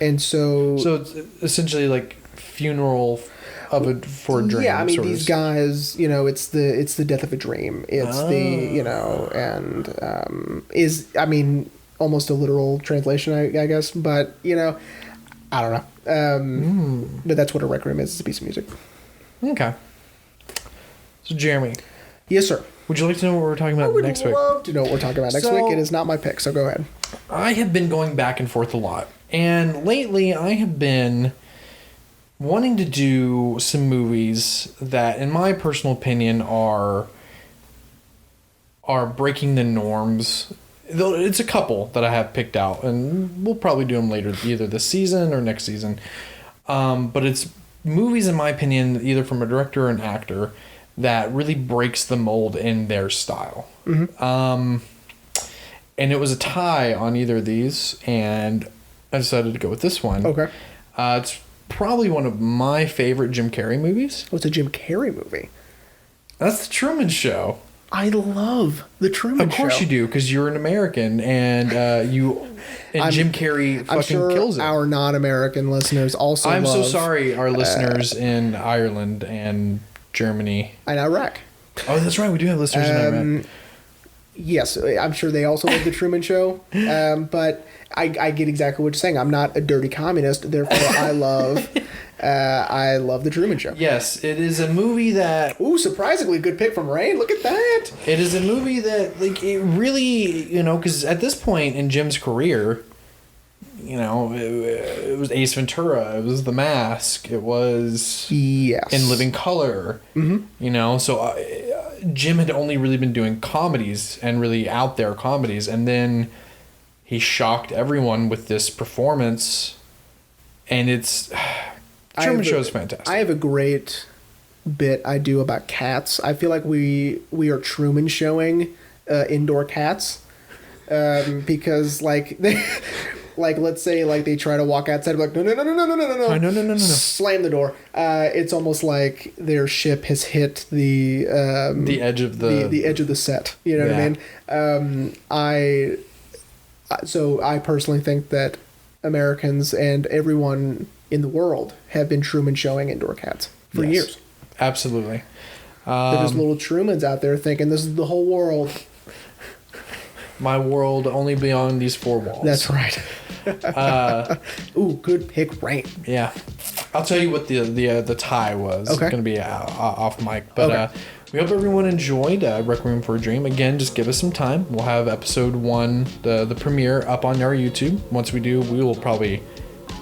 [SPEAKER 2] And so
[SPEAKER 1] it's essentially like funeral for a dream.
[SPEAKER 2] Yeah, I mean these guys, it's the death of a dream. It's almost a literal translation, I guess. But I don't know. But that's what a requiem is. It's a piece of music. Okay.
[SPEAKER 1] So Jeremy.
[SPEAKER 2] Yes, sir.
[SPEAKER 1] Would you like to know what we're talking about next week?
[SPEAKER 2] I would love to know what we're talking about next week. It is not my pick, so go ahead.
[SPEAKER 1] I have been going back and forth a lot. And lately I have been wanting to do some movies that, in my personal opinion, are breaking the norms. Though it's a couple that I have picked out, and we'll probably do them later, either this season or next season. But it's movies, in my opinion, either from a director or an actor, that really breaks the mold in their style. And it was a tie on either of these, and I decided to go with this one.
[SPEAKER 2] Okay.
[SPEAKER 1] It's probably one of my favorite Jim Carrey movies.
[SPEAKER 2] What's a Jim Carrey movie?
[SPEAKER 1] That's The Truman Show.
[SPEAKER 2] I love The Truman Show.
[SPEAKER 1] Of course you do, because you're an American, and Jim Carrey fucking
[SPEAKER 2] I'm sure
[SPEAKER 1] kills it.
[SPEAKER 2] Our non-American listeners also
[SPEAKER 1] I'm
[SPEAKER 2] love...
[SPEAKER 1] so sorry, our listeners in Ireland and Germany.
[SPEAKER 2] And Iraq.
[SPEAKER 1] Oh, that's right, we do have listeners in Iraq.
[SPEAKER 2] Yes, I'm sure they also love The Truman Show. But I get exactly what you're saying. I'm not a dirty communist, therefore I love The Truman Show.
[SPEAKER 1] Yes, it is a movie that...
[SPEAKER 2] Ooh, surprisingly good pick from Rain. Look at that.
[SPEAKER 1] It is a movie that, like, it really, because at this point in Jim's career, it was Ace Ventura, it was The Mask, it was...
[SPEAKER 2] Yes.
[SPEAKER 1] In Living Color. So Jim had only really been doing comedies and really out there comedies, and then he shocked everyone with this performance, and it's... Truman Show is fantastic.
[SPEAKER 2] I have a great bit I do about cats. I feel like we are Truman Showing indoor cats, because they, let's say they try to walk outside, no,
[SPEAKER 1] no,
[SPEAKER 2] slam the door. It's almost like their ship has hit the
[SPEAKER 1] edge of
[SPEAKER 2] the edge of the set. You know what I mean? So I personally think that Americans and everyone in the world have been Truman Showing indoor cats for years.
[SPEAKER 1] Absolutely.
[SPEAKER 2] There's little Trumans out there thinking this is the whole world.
[SPEAKER 1] My world only beyond these four walls.
[SPEAKER 2] That's right. Ooh, good pick, Rain.
[SPEAKER 1] Yeah. I'll tell you what the tie was.
[SPEAKER 2] Okay.
[SPEAKER 1] It's going to be off mic. But we hope everyone enjoyed Requiem for a Dream. Again, just give us some time. We'll have episode 1, the premiere, up on our YouTube. Once we do, we will probably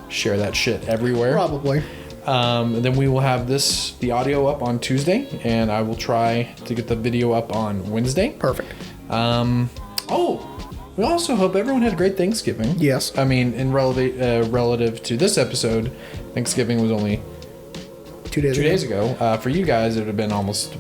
[SPEAKER 1] share that shit everywhere.
[SPEAKER 2] Probably.
[SPEAKER 1] And then we will have the audio up on Tuesday, and I will try to get the video up on Wednesday.
[SPEAKER 2] Perfect.
[SPEAKER 1] We also hope everyone had a great Thanksgiving.
[SPEAKER 2] Yes.
[SPEAKER 1] I mean, in relative to this episode, Thanksgiving was only
[SPEAKER 2] 2 days
[SPEAKER 1] ago. For you guys, it would have been almost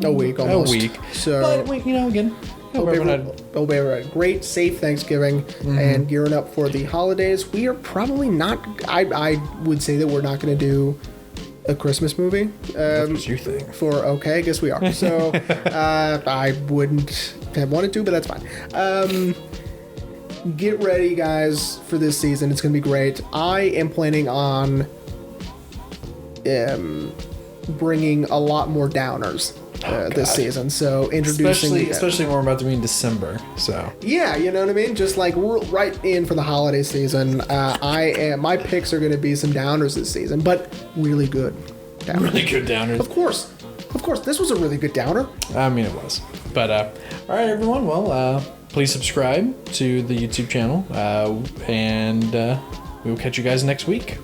[SPEAKER 2] a week. Almost.
[SPEAKER 1] A week.
[SPEAKER 2] So,
[SPEAKER 1] but again, hope everyone
[SPEAKER 2] had a great, safe Thanksgiving and gearing up for the holidays. We are probably not. I would say that we're not going to do a Christmas movie.
[SPEAKER 1] That's your thing.
[SPEAKER 2] I guess we are. So I wouldn't have wanted to, but that's fine. Get ready, guys, for this season. It's going to be great. I am planning on bringing a lot more downers this season. So introducing...
[SPEAKER 1] Especially when we're about to be in December. So
[SPEAKER 2] yeah, you know what I mean? Just we're right in for the holiday season. My picks are going to be some downers this season, but really good downers.
[SPEAKER 1] Really good downers.
[SPEAKER 2] Of course. This was a really good downer.
[SPEAKER 1] I mean, it was. But, all right, everyone. Well, please subscribe to the YouTube channel, and we will catch you guys next week.